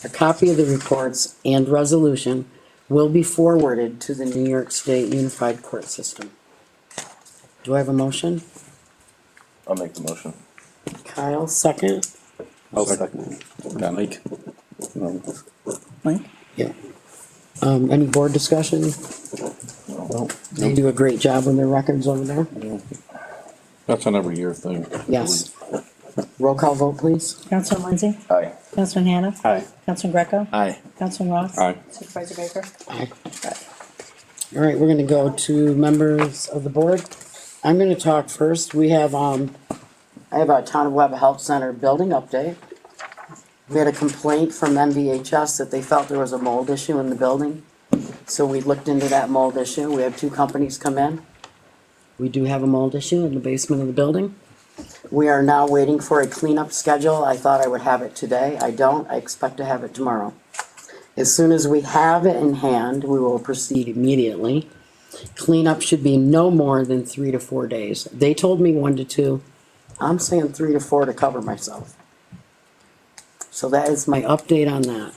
A copy of the reports and resolution will be forwarded to the New York State Unified Court System. Do I have a motion? I'll make the motion. Kyle, second. I'll second it. Mike? No. Mike? Yeah. Any board discussion? They do a great job with their records over there. That's an every year thing. Yes. Roll call vote, please. Councilman Lindsay? Aye. Councilman Hannah? Aye. Councilman Greco? Aye. Councilman Ross? Aye. Supervisor Baker? Aye. All right, we're gonna go to members of the board. I'm gonna talk first. I have a Town of Webb Health Center building update. We had a complaint from MVHS that they felt there was a mold issue in the building. So we looked into that mold issue. We had 2 companies come in. We do have a mold issue in the basement of the building. We are now waiting for a cleanup schedule. I thought I would have it today. I don't. I expect to have it tomorrow. As soon as we have it in hand, we will proceed immediately. Cleanup should be no more than 3 to 4 days. They told me 1 to 2. I'm saying 3 to 4 to cover myself. So that is my update on that.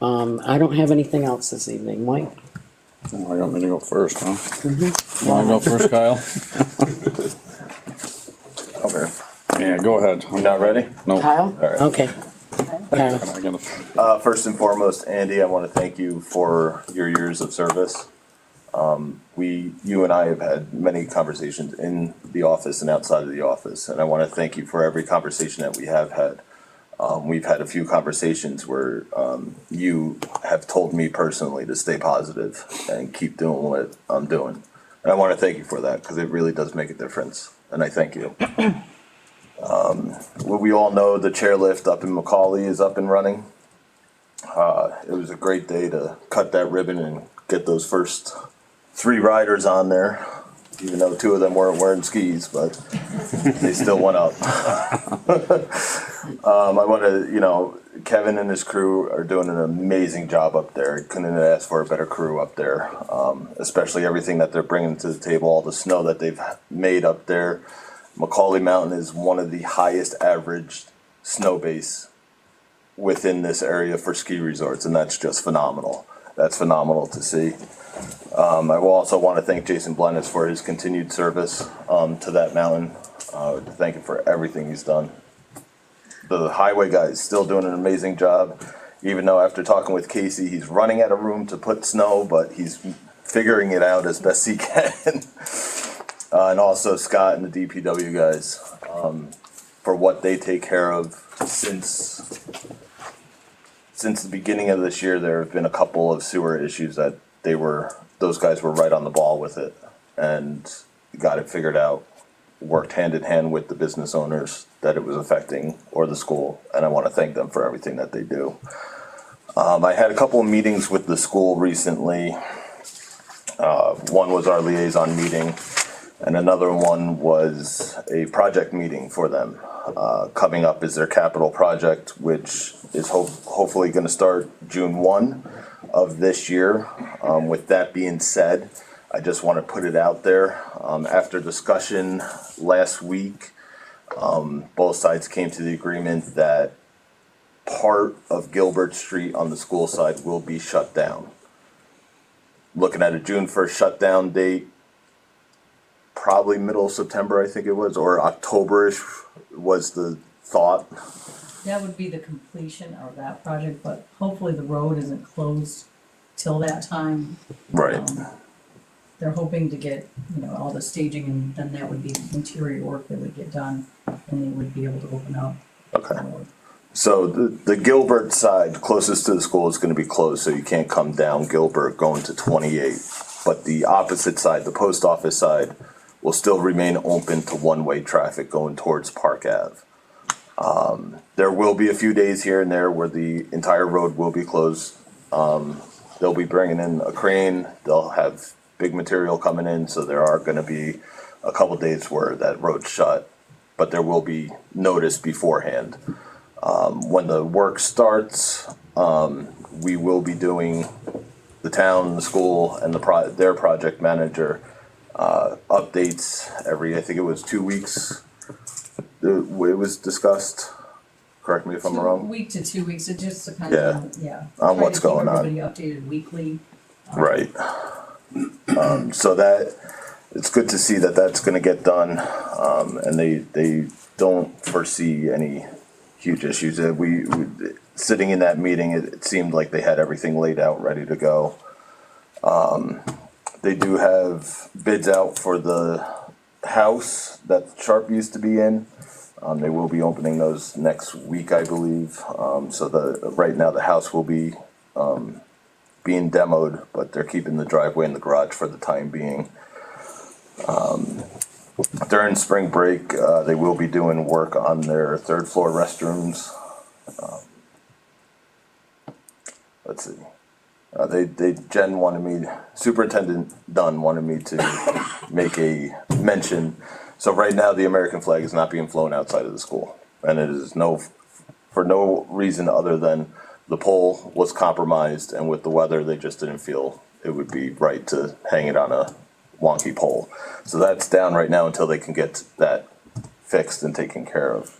I don't have anything else this evening. Mike? Oh, I got me to go first, huh? Wanna go first, Kyle? Okay. Yeah, go ahead. You not ready? No. Kyle? right. Okay. Kyle. I gotta- First and foremost, Andy, I want to thank you for your years of service. You and I have had many conversations in the office and outside of the office, and I want to thank you for every conversation that we have had. We've had a few conversations where you have told me personally to stay positive and keep doing what I'm doing. And I want to thank you for that because it really does make a difference, and I thank you. Well, we all know the chairlift up in Macaulay is up and running. It was a great day to cut that ribbon and get those first 3 riders on there, even though 2 of them weren't wearing skis, but they still went up. I want to, Kevin and his crew are doing an amazing job up there. Couldn't have asked for a better crew up there, especially everything that they're bringing to the table, all the snow that they've made up there. Macaulay Mountain is one of the highest average snow base within this area for ski resorts, and that's just phenomenal. That's phenomenal to see. I will also want to thank Jason Blennis for his continued service to that mountain. To thank him for everything he's done. The highway guy is still doing an amazing job, even though after talking with Casey, he's running out of room to put snow, but he's figuring it out as best he can. And also Scott and the DPW guys for what they take care of since the beginning of this year. There have been a couple of sewer issues that those guys were right on the ball with it and got it figured out, worked hand in hand with the business owners that it was affecting or the school, and I want to thank them for everything that they do. I had a couple of meetings with the school recently. One was our liaison meeting, and another one was a project meeting for them. Coming up is their capital project, which is hopefully going to start June 1 of this year. With that being said, I just want to put it out there. After discussion last week, both sides came to the agreement that part of Gilbert Street on the school side will be shut down. Looking at a June 1st shutdown date, probably middle of September, I think it was, or October-ish was the thought. That would be the completion of that project, but hopefully the road isn't closed till that time. Right. They're hoping to get, all the staging, and then that would be interior work that would get done, and they would be able to open up. Okay. So the Gilbert side closest to the school is going to be closed, so you can't come down Gilbert going to 28. But the opposite side, the post office side, will still remain open to one-way traffic going towards Park Ave. There will be a few days here and there where the entire road will be closed. They'll be bringing in a crane. They'll have big material coming in, so there are going to be a couple days where that road's shut, but there will be notice beforehand. When the work starts, we will be doing the town, the school, and their project manager updates every, I think it was 2 weeks. It was discussed. Correct me if I'm wrong. Week to 2 weeks, it just depends on, on what's going on. Everybody updated weekly. Right. So that it's good to see that that's going to get done, and they don't foresee any huge issues. We sitting in that meeting, it seemed like they had everything laid out, ready to go. They do have bids out for the house that Sharp used to be in. They will be opening those next week, I believe. So right now the house will be being demoed, but they're keeping the driveway and the garage for the time being. During spring break, they will be doing work on their third floor restrooms. Let's see. Superintendent Dunn wanted me to make a mention. So right now the American flag is not being flown outside of the school, and it is for no reason other than the pole was compromised, and with the weather they just didn't feel it would be right to hang it on a wonky pole. So that's down right now until they can get that fixed and taken care of.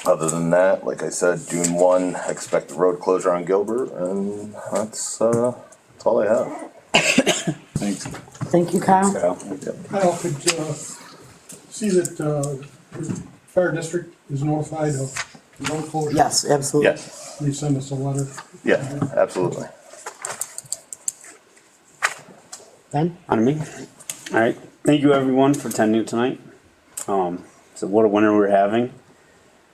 Other than that, like I said, June 1, expect the road closure on Gilbert, and that's all I have. Thanks. Thank you, Kyle. Kyle, could see that the fire district is notified of road closure? Yes, absolutely. Yes, Please send us a letter. yeah, absolutely. Ben? On me. All right. Thank you everyone for attending tonight. So what a winter we're having.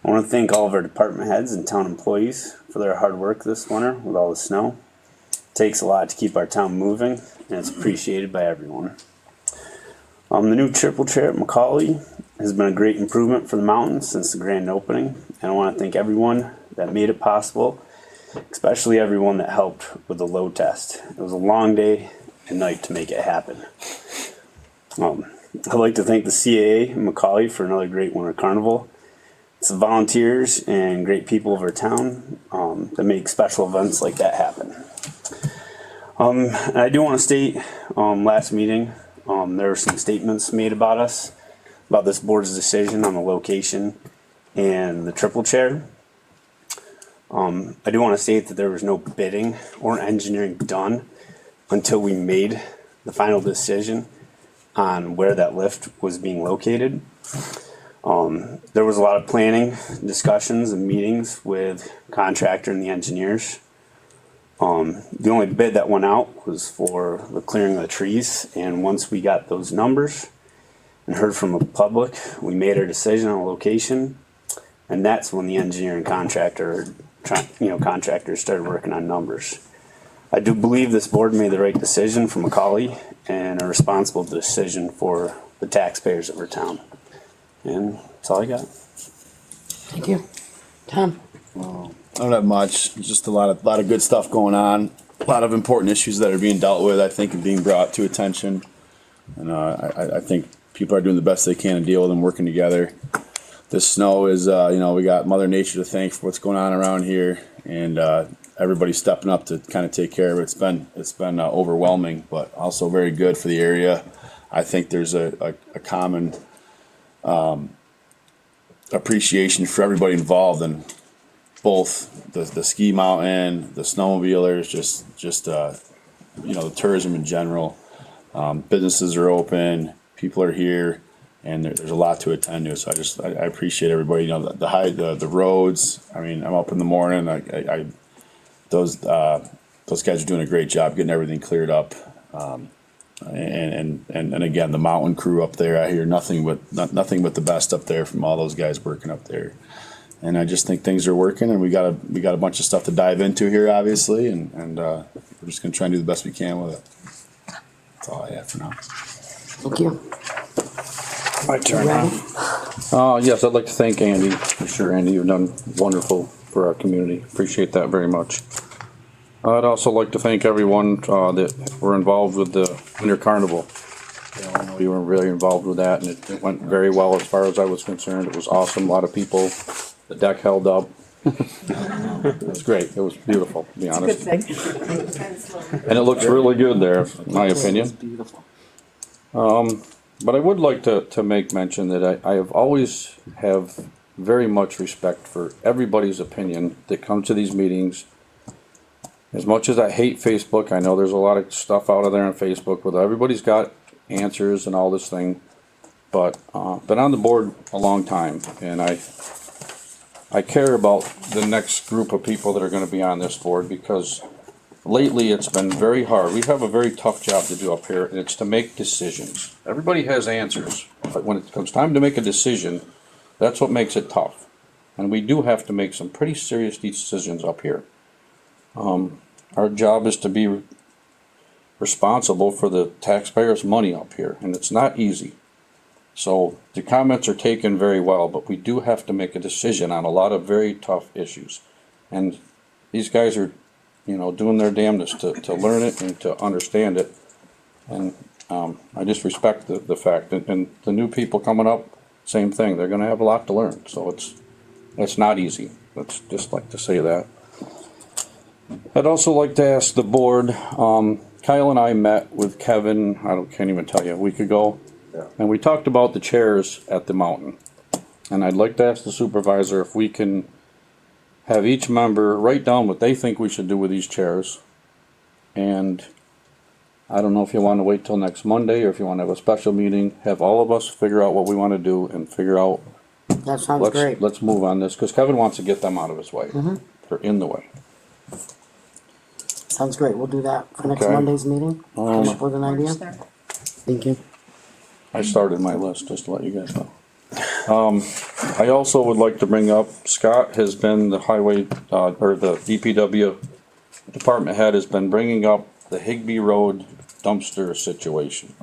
I want to thank all of our department heads and town employees for their hard work this winter with all the snow. It takes a lot to keep our town moving, and it's appreciated by everyone. The new triple chair at Macaulay has been a great improvement for the mountain since the grand opening, and I want to thank everyone that made it possible, especially everyone that helped with the load test. It was a long day and night to make it happen. I'd like to thank the CAA and Macaulay for another great winter carnival. It's the volunteers and great people of our town that make special events like that happen. And I do want to state, last meeting, there were some statements made about us, about this board's decision on the location and the triple chair. I do want to state that there was no bidding or engineering done until we made the final decision on where that lift was being located. There was a lot of planning, discussions, and meetings with contractor and the engineers. The only bid that went out was for the clearing of the trees, and once we got those numbers and heard from the public, we made our decision on location, and that's when the engineer and contractors started working on numbers. I do believe this board made the right decision for Macaulay and a responsible decision for the taxpayers of our town. And that's all I got. Thank you. Tom? I don't have much. Just a lot of good stuff going on. A lot of important issues that are being dealt with, I think, and being brought to attention. And I think people are doing the best they can to deal with them, working together. This snow is, we got Mother Nature to thank for what's going on around here, and everybody's stepping up to kind of take care of it. It's been overwhelming, but also very good for the area. I think there's a common appreciation for everybody involved in both the ski mountain, the snowmobilers, just the tourism in general. Businesses are open, people are here, and there's a lot to attend to. So I appreciate everybody. The roads. I mean, I'm up in the morning. Those guys are doing a great job getting everything cleared up. And again, the mountain crew up there, I hear nothing but the best up there from all those guys working up there. And I just think things are working, and we got a bunch of stuff to dive into here, obviously, and we're just gonna try and do the best we can with it. That's all I have for now. Thank you. My turn. Yes, I'd like to thank Andy. For sure, Andy, you've done wonderful for our community. Appreciate that very much. I'd also like to thank everyone that were involved with the Winter Carnival. I know you were really involved with that, and it went very well as far as I was concerned. It was awesome. A lot of people. The deck held up. It was great. It was beautiful, to be honest. Good thing. And it looks really good there, in my opinion. Beautiful. But I would like to make mention that I have always have very much respect for everybody's opinion that comes to these meetings. As much as I hate Facebook, I know there's a lot of stuff out of there on Facebook with everybody's got answers and all this thing. But been on the board a long time, and I care about the next group of people that are going to be on this board, because lately it's been very hard. We have a very tough job to do up here, and it's to make decisions. Everybody has answers, but when it comes time to make a decision, that's what makes it tough. And we do have to make some pretty serious decisions up here. Our job is to be responsible for the taxpayers' money up here, and it's not easy. So the comments are taken very well, but we do have to make a decision on a lot of very tough issues. And these guys are, doing their damnedest to learn it and to understand it. And I just respect the fact that, and the new people coming up, same thing. They're going to have a lot to learn. So it's not easy. Let's just like to say that. I'd also like to ask the board, Kyle and I met with Kevin, can't even tell you, a week ago. And we talked about the chairs at the mountain. And I'd like to ask the supervisor if we can have each member write down what they think we should do with these chairs. And I don't know if you want to wait till next Monday or if you want to have a special meeting, have all of us figure out what we want to do and figure out, That sounds great. let's move on this, because Kevin wants to get them out of his way. They're in the way. Sounds great. We'll do that for next Okay. Monday's meeting. Come up with an idea. March third. Thank you. I started my list, just to let you guys know. I also would like to bring up, Scott has been the highway, or the DPW department head has been bringing up the Higbee Road dumpster situation.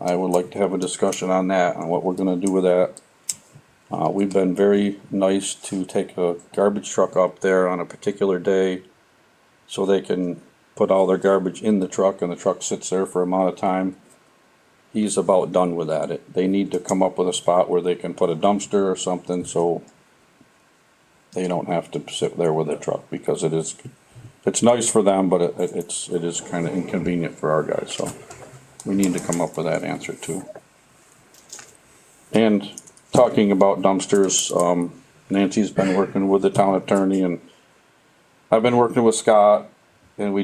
I would like to have a discussion on that, on what we're gonna do with that. We've been very nice to take a garbage truck up there on a particular day so they can put all their garbage in the truck and the truck sits there for an amount of time. He's about done with that. They need to come up with a spot where they can put a dumpster or something so they don't have to sit there with their truck, because it's nice for them, but it is kind of inconvenient for our guys, so we need to come up with that answer too. And talking about dumpsters, Nancy's been working with the town attorney and I've been working with Scott, and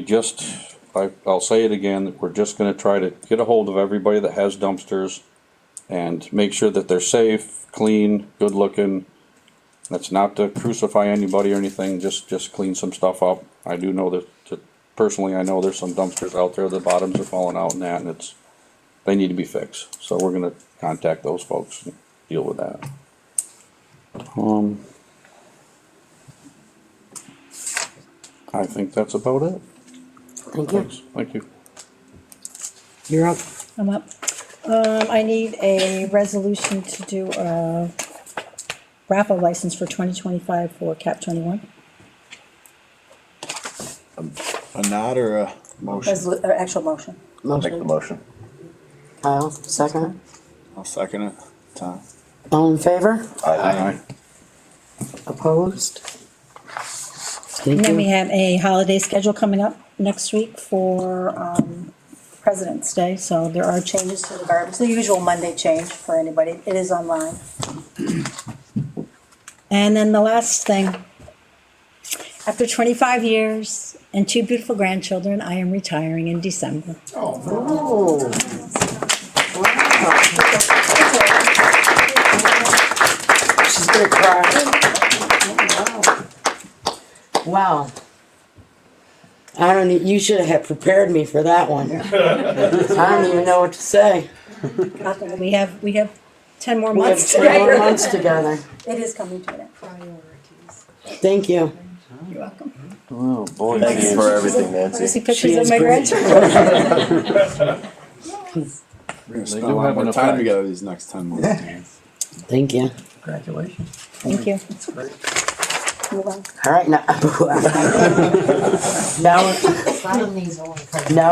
I'll say it again, we're just gonna try to get a hold of everybody that has dumpsters and make sure that they're safe, clean, good looking. That's not to crucify anybody or anything, just clean some stuff up. I do know that, personally, I know there's some dumpsters out there, the bottoms are falling out and that, and they need to be fixed. So we're gonna contact those folks and deal with that. I think that's about it. Thank you. Thanks. Thank you. You're up. I'm up. I need a resolution to do a raffle license for 2025 for Cap 21. A nod or a motion? Actual motion. Make the Motion. motion. Kyle, second. I'll second it. Tom. All in favor? Aye. Opposed? And Thank then we you. have a holiday schedule coming up next week for President's Day, so there are changes to the garbage, the usual Monday change for anybody. It is online. And then the last thing, after 25 years and 2 beautiful grandchildren, I am retiring in December. Oh. She's gonna cry. Wow. I don't, you should have prepared me for that one. I don't even know what to say. We have 10 more We have months 10 more together. months together. It is coming to an end. Thank you. You're welcome. Oh, boy. Thank you for everything, Want to see Nancy. pictures She of is my great. grandchildren? We're gonna They spend do a lot have more an time effect. together these next 10 months. Thank you. Congratulations. Thank you. Move on. All right, now, now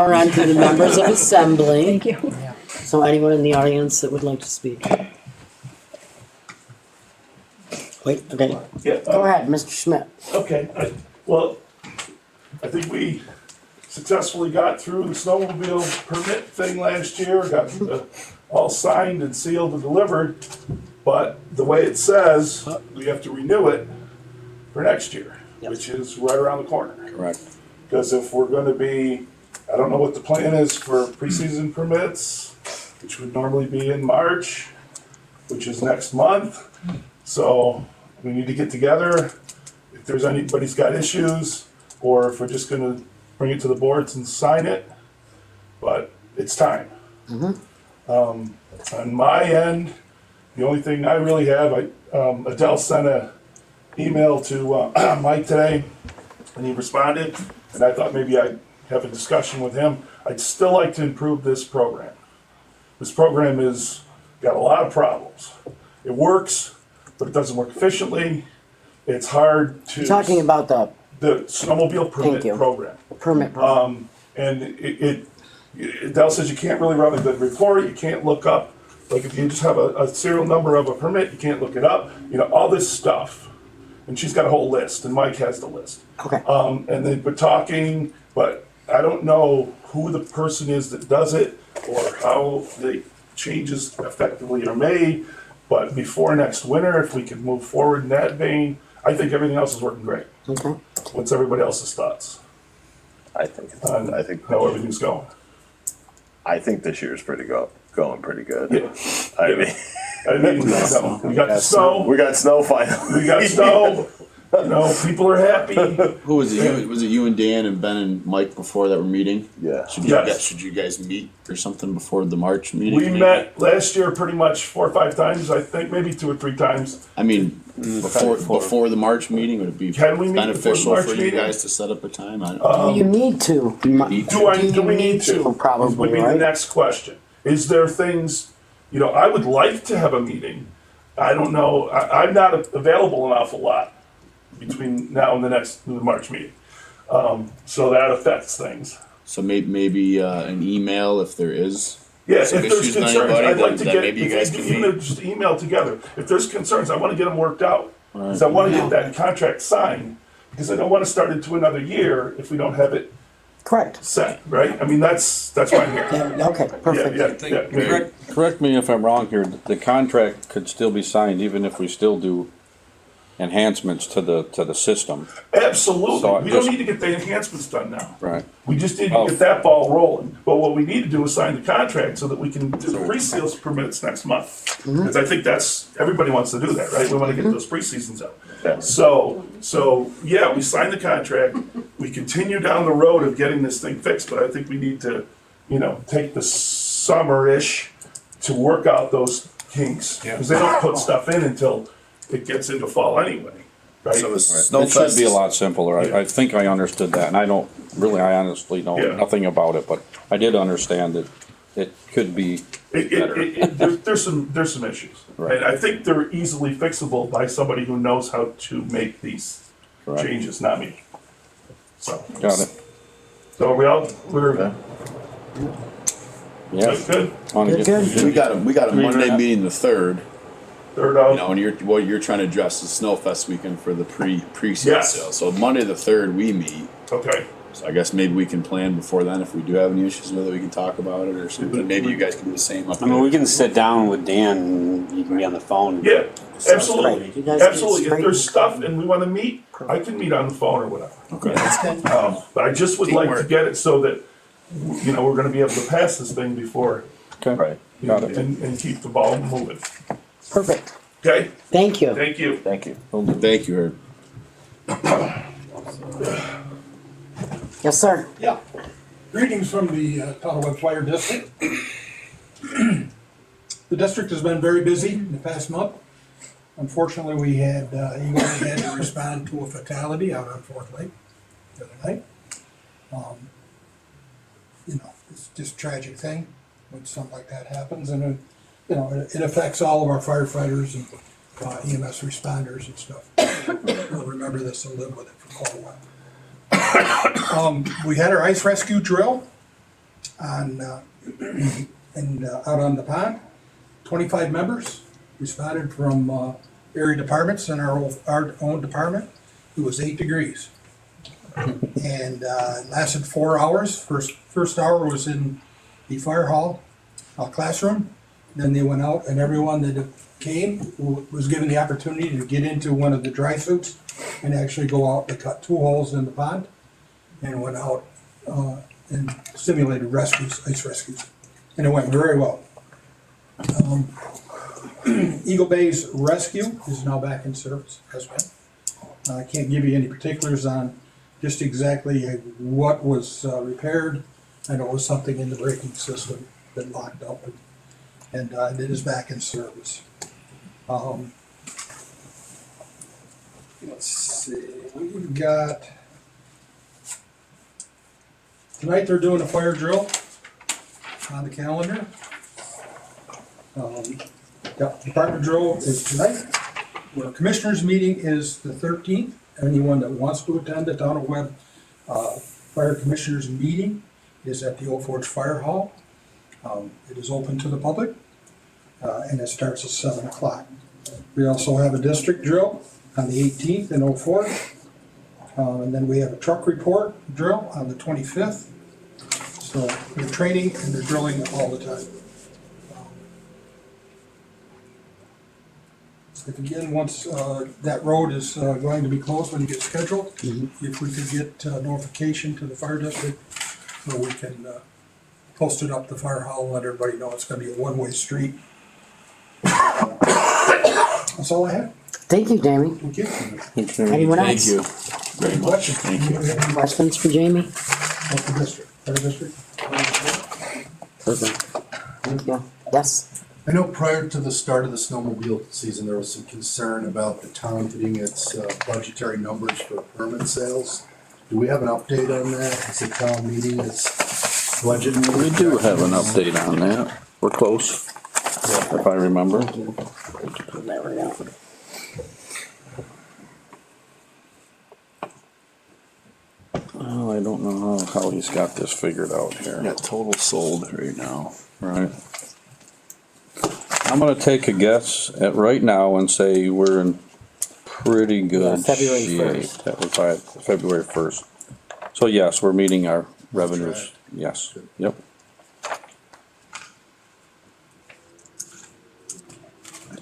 we're on to the members of assembly. Thank you. So anyone in the audience that would like to speak? Wait, okay, Yeah, go ahead, Mr. Schmidt. okay, I think we successfully got through the snowmobile permit thing last year, got all signed and sealed and delivered, but the way it says, we have to renew it for next year, which is right around the corner. Correct. Because if we're gonna be, I don't know what the plan is for preseason permits, which would normally be in March, which is next month. So we need to get together, if there's anybody's got issues, or if we're just gonna bring it to the boards and sign it, but it's time. On my end, the only thing I really have, Adele sent a email to Mike today, and he responded, and I thought maybe I'd have a discussion with him. I'd still like to improve this program. This program has got a lot of problems. It works, but it doesn't work efficiently. It's hard to. You're talking about the The snowmobile permit you. program. permit program. And Adele says you can't really run a good report, you can't look up, like if you just have a serial number of a permit, you can't look it up, all this stuff. And she's got a whole list, and Mike has the list. Okay. And they've been talking, but I don't know who the person is that does it, or how changes effectively are made. But before next winter, if we can move forward in that vein, I think everything else is working great. Okay. What's everybody else's thoughts I think, on I think, how everything's going? I think this year's going pretty good. Yeah. I mean, We got the snow, we got snow finally. we got snow, you know, people are happy. Who was it? Was it you and Dan and Ben and Mike before that were meeting? Yeah. Should you guys meet or something before the March meeting? We met last year pretty much 4 or 5 times, I think, maybe 2 or 3 times. I mean, before the March meeting, would it be Can we meet before the beneficial March for you meeting? guys to set up a time? I don't know. You need to. Do we need to? Probably, Would be the right? next question. Is there things, you know, I would like to have a meeting. I don't know, I'm not available an awful lot between now and the March meeting. So that affects things. So maybe an email if there is. Yeah, some if there's issues with concerns, anybody, I'd like then to get, maybe you guys can if you meet. could just email together. If there's concerns, I wanna get them worked out. Cause I wanna get that contract signed, because I don't wanna start into another year if we don't have it Correct. set, right? I mean, that's why I'm here. Yeah, okay, perfect. Yeah. Correct me if I'm wrong here, the contract could still be signed even if we still do enhancements to the system. Absolutely, So we don't just- need to get the enhancements done now. Right. We just need to get that ball rolling. But what we need to do is sign the contract so that we can do the pre-sales permits next month. Because I think everybody wants to do that, right? We want to get those pre-seasons out. Yeah. So, yeah, we sign the contract, we continue down the road of getting this thing fixed, but I think we need to, you know, take the summer-ish to work out those kinks. Because they don't put stuff in until it gets into fall anyway, right? So It should be a lot simpler. Yeah. I think I understood that, and I honestly know Yeah. nothing about it, but I did understand that it could be better. There's some issues. Right. And I think they're easily fixable by somebody who knows how to make these Correct. changes, not me. So, Got it. we're Yeah. good, Wanna Good, get- good. We got a Monday meeting the 3rd. third You out. know, and what you're trying to address is Snowfest weekend for the pre-sale Yes. sale. So Monday the 3rd we meet. Okay, So I guess maybe we can plan before then. If we do have any issues with it, we can talk about it or something. Maybe you guys can do the same up I mean, there. we can sit down with Dan and you can be on the phone. yeah, Right. absolutely, You guys get absolutely. If straight- there's stuff and we wanna meet, I can meet on the phone or whatever. Okay. But I just would like to Teamwork. get it so that, you know, we're gonna be able to pass this thing before, Okay. Right. Got it. and keep the ball moving. Perfect. Okay, Thank you. thank you. Thank you. Thank you, Herb. Yes, sir. Yeah. Greetings from the Town of Webb Fire District. The district has been very busy in the past month. Unfortunately, we had to respond to a fatality out on Fourth Lake the other night. You know, it's just a tragic thing when something like that happens, and it affects all of our firefighters and EMS responders and stuff. We'll remember this and live with it for quite a while. We had our ice rescue drill on out on the pond. 25 members responded from area departments and our own department. It was 8 degrees, and it lasted 4 hours. First hour was in the fire hall classroom. Then they went out, and everyone that came was given the opportunity to get into one of the dry suits and actually go out. They cut 2 holes in the pond and went out and simulated rescues, ice rescues, and it went very well. Eagle Bay's rescue is now back in service, has been. I can't give you any particulars on just exactly what was repaired. I know it was something in the braking system that locked up, and it is back in service. Let's see, we've got, tonight they're doing a fire drill on the calendar. Department drill is tonight. Our commissioners meeting is the 13th. Anyone that wants to attend the Town of Webb Fire Commissioners meeting is at the Old Forge Fire Hall. It is open to the public, and it starts at 7 o'clock. We also have a district drill on the 18th in Old Forge. And then we have a truck report drill on the 25th. So they're training and they're drilling all the time. If again, once that road is going to be closed when you get scheduled, if we could get notification to the fire district so we can post it up the fire hall and let everybody know it's gonna be a one-way street. That's all I have. Thank you, Jamie. Thank you. Anyone Thank else? you very much. Thank you. Questions for Jamie? What's the district? Fire district? Perfect. Thank you. Yes. I know prior to the start of the snowmobile season, there was some concern about the town hitting its budgetary numbers for permit sales. Do we have an update on that? Is the town meeting its budget? We do have an update on that. We're close, if I remember. There we go. Oh, I don't know how he's got this figured out here. Yeah, total sold right now. Right. I'm gonna take a guess at right now and say we're in pretty good February shape. 1st. That was February 1st. So yes, we're meeting our revenues. Yes, yep.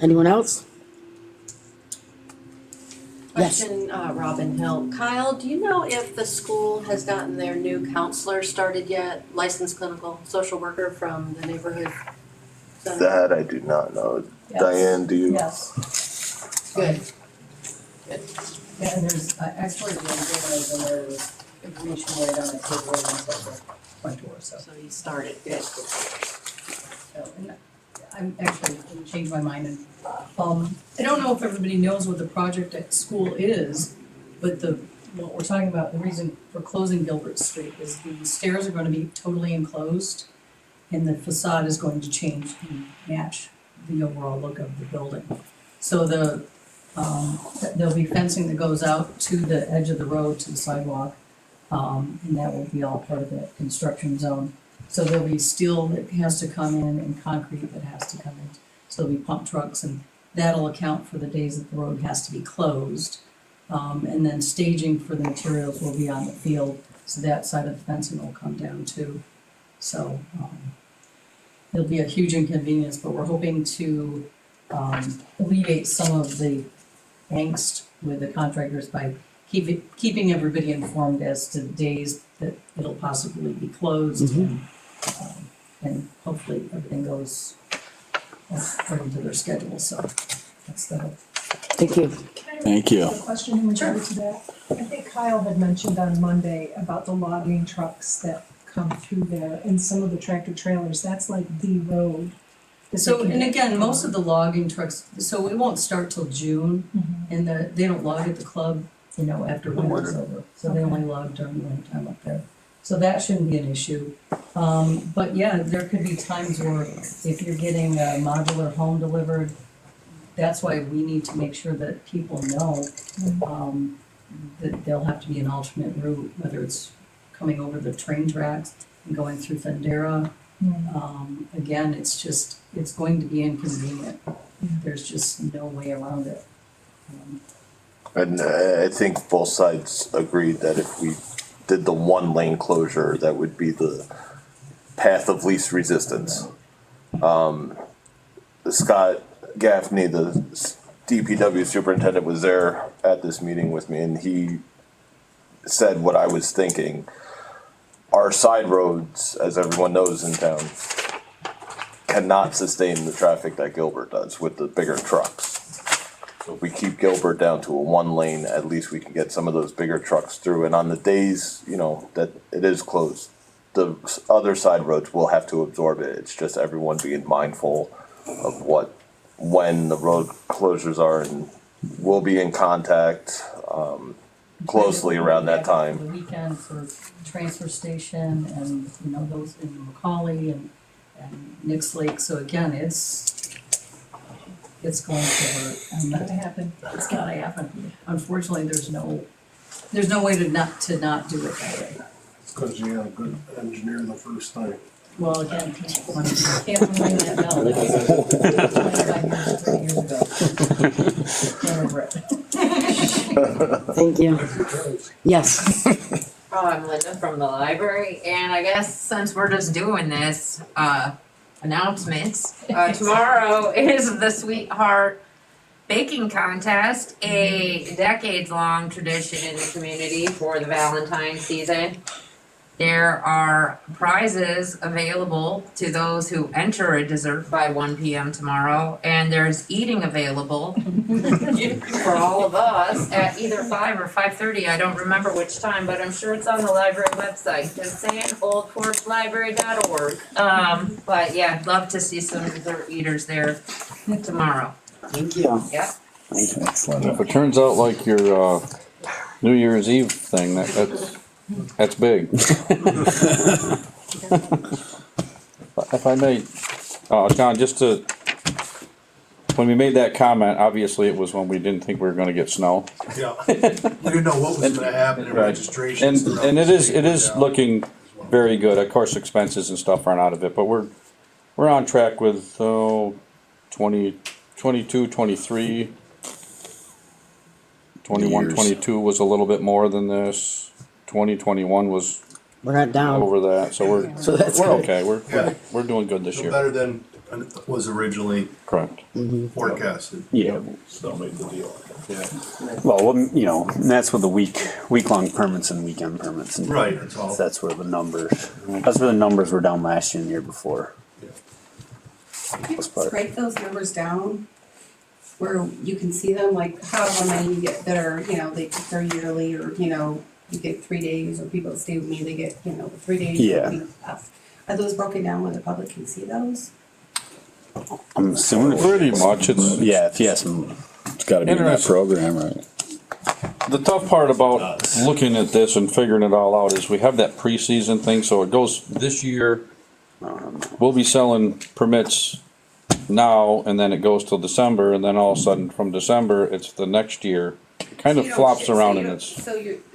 Anyone else? Yes. Question, Robin Hill. Kyle, do you know if the school has gotten their new counselor started yet? Licensed clinical social worker from the neighborhood center? That I do not know. Yes. Diane, do you? Yes. Good. Yeah, and there's, actually, the gentleman in there was information right on the table right outside the front door, so. So he started, good. So, and I'm actually, gonna change my mind and, I don't know if everybody knows what the project at school is, but what we're talking about, the reason for closing Gilbert Street is the stairs are gonna be totally enclosed and the facade is going to change and match the overall look of the building. So there'll be fencing that goes out to the edge of the road, to the sidewalk, and that will be all part of the construction zone. So there'll be steel that has to come in and concrete that has to come in. So there'll be pump trucks and that'll account for the days that the road has to be closed. And then staging for the materials will be on the field, so that side of the fencing will come down too. So, it'll be a huge inconvenience, but we're hoping to, alleviate some of the angst with the contractors by keeping everybody informed as to the days that it'll possibly be closed. And hopefully everything goes according to their schedule, so that's the hope. Thank you. Thank you. A question in regard to that. I think Kyle had mentioned on Monday about the logging trucks that come through there and some of the tractor trailers. That's like the road. So, and again, most of the logging trucks, so it won't start till June, and they don't log at the club, after winter's over. So they only log during the winter time up there. So that shouldn't be an issue. But yeah, there could be times where if you're getting a modular home delivered, that's why we need to make sure that people know, that there'll have to be an alternate route, whether it's coming over the train tracks and going through Thundera. Again, it's going to be inconvenient. There's just no way around it. And I think both sides agreed that if we did the one lane closure, that would be the path of least resistance. Scott Gaffney, the DPW superintendent, was there at this meeting with me, and he said what I was thinking. Our side roads, as everyone knows in town, cannot sustain the traffic that Gilbert does with the bigger trucks. So if we keep Gilbert down to a one lane, at least we can get some of those bigger trucks through. And on the days, that it is closed, the other side roads will have to absorb it. It's just everyone being mindful of when the road closures are, and we'll be in contact closely around that time. The weekend for transfer station and, those in McCauley and Nix Lake. So again, it's going to hurt. It's gotta happen. It's gotta happen. Unfortunately, there's no way to not do it that way. It's because you had a good engineer the first time. Well, again, can't ring that bell. That was 25 years, 30 years ago. Can't regret. Thank you. Yes. I'm Linda from the library, and I guess since we're just doing this, announcements, tomorrow is the Sweetheart baking contest, a decades-long tradition in the community for the Valentine's season. There are prizes available to those who enter a dessert by 1 p.m. tomorrow, and there's eating available for all of us at either 5 or 5:30. I don't remember which time, but I'm sure it's on the library website. Just saying, oldforestlibrary.org. But yeah, I'd love to see some dessert eaters there tomorrow. Thank you. Yep. If it turns out like your, New Year's Eve thing, that's big. If I may, John, when we made that comment, obviously it was when we didn't think we were gonna get snow. Yeah. We didn't know what was gonna happen in Right. registrations. And it is looking very good. Of course, expenses and stuff aren't out of it, but we're on track with, 22, 23. 21, Years. 22 was a little bit more than this. 2021 was We're not down. over that, so we're that's good. okay. Yeah. We're doing good this So year. better than was originally Correct. forecasted. Yeah, Still make the deal. Yeah. well, you know, and that's with the week-long permits and weekend permits. And Right, that's all. That's where the numbers were down last year and the year before. Most part. Break those numbers down where you can see them, like however many you get that are, they're yearly, or, you get 3 days, or people that stay with me, they get, 3 days. Yeah. Are those broken down where the public can see those? I'm assuming. Pretty much, it's Yeah, if you have some. It's gotta be in that Interesting. program, right? the tough part about looking at this and figuring it all out is we have that preseason thing, so it goes this year. We'll be selling permits now, and then it goes till December, and then all of a sudden from December, it's the next year. It kind of You don't- flops so around you and don't- it's,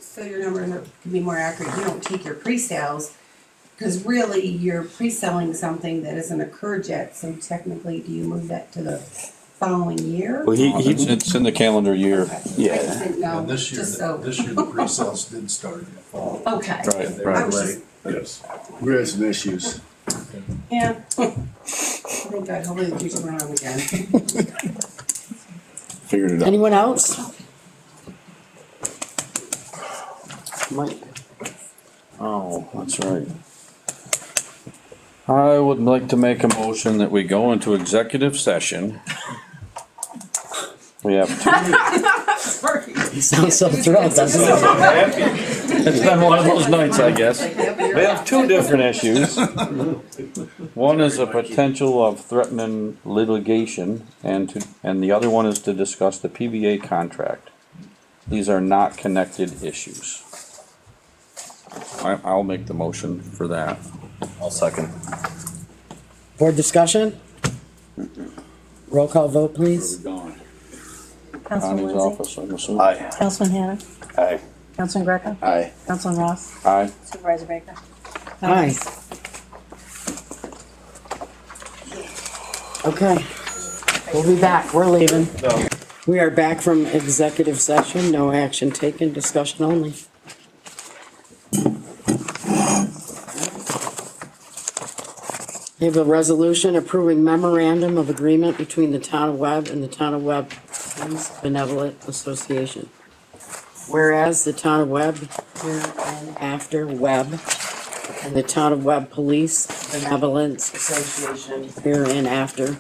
So your number can be more accurate, you don't take your pre-sales, cause really you're pre-selling something that hasn't occurred yet, so technically do you move that to the following year? Well, it's in the calendar year. Okay. I just Yeah. didn't know, And this year, just so, the pre-sales did start in the fall. okay. Right, They right. were late. Yes. We had some issues. Yeah. Thank God, hopefully the future went on again. Figured it out. Anyone else? Mike? Oh, that's right. I would like to make a motion that we go into executive session. We have two, He sounds so thrilled, doesn't he? it's been one of those nights, I guess. We have two different issues. One is a potential of threatening litigation, and the other one is to discuss the PBA contract. These are not connected issues. I'll make the motion for that. I'll second. Board discussion? Roll call vote, please. Councilman Connie's Lindsay? office, I'm assuming. Aye. Councilman Hannah? Aye. Councilman Greco? Aye. Councilman Ross? Aye. Supervisor Baker? Aye. Okay. We'll be back. We're leaving. We are back from executive session. No action taken, discussion only. We have a resolution approving memorandum of agreement between the Town of Webb and the Town of Webb Police Benevolent Association. Whereas the Town of Webb, hereinafter Webb, and the Town of Webb Police Benevolence Association, hereinafter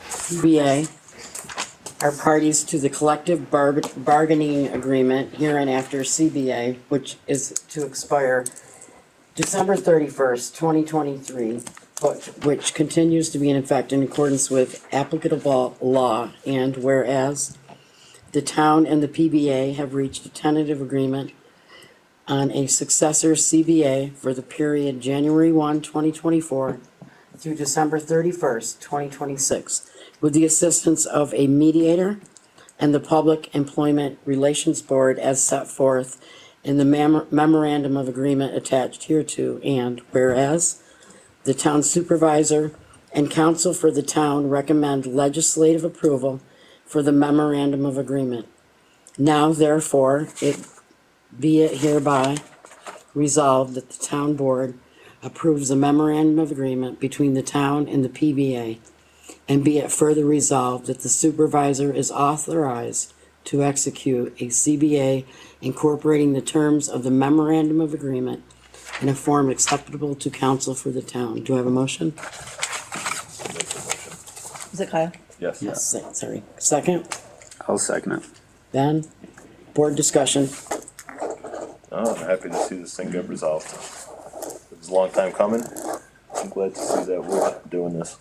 PBA, are parties to the collective bargaining agreement, hereinafter CBA, which is to expire December 31st, 2023, which continues to be in effect in accordance with applicable law. And whereas the town and the PBA have reached a tentative agreement on a successor CBA for the period January 1, 2024 through December 31st, 2026, with the assistance of a mediator and the Public Employment Relations Board as set forth in the memorandum of agreement attached hereto. And whereas the town supervisor and council for the town recommend legislative approval for the memorandum of agreement. Now therefore, be it hereby resolved that the town board approves the memorandum of agreement between the town and the PBA And be it further resolved that the supervisor is authorized to execute a CBA incorporating the terms of the memorandum of agreement in a form acceptable to council for the town. Do I have a motion? Is it Kyle? Yes. Yes, sorry. Second? I'll second it. Ben? Board discussion. Oh, I'm happy to see this thing get resolved. It was a long time coming. I'm glad to see that we're doing this.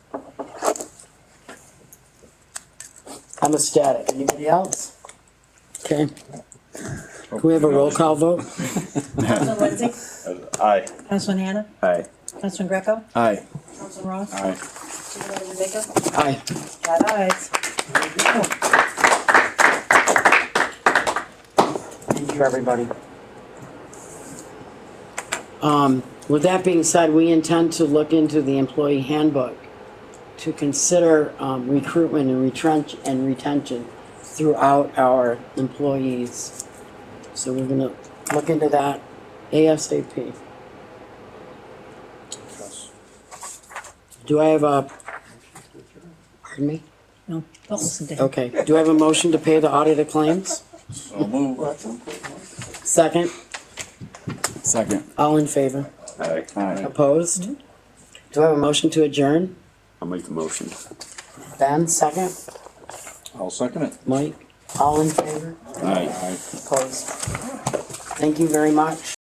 I'm ecstatic. Anybody else? Okay. Can we have a roll call vote? Councilman Lindsay? Aye. Councilman Hannah? Aye. Councilman Greco? Aye. Councilman Ross? Aye. Supervisor Jacob? Aye. Got ayes. Thank you, everybody. With that being said, we intend to look into the employee handbook to consider, recruitment and retention throughout our employees. So we're gonna look into that ASAP. Do I have a, pardon me? No, don't listen to him. Okay, do I have a motion to pay the audited claims? So move. Second, Second. all in favor? Aye. Opposed? Do I have a motion to adjourn? I'll make the motion. Ben, second? I'll second it. Mike, all in favor? Aye. Opposed? Thank you very much.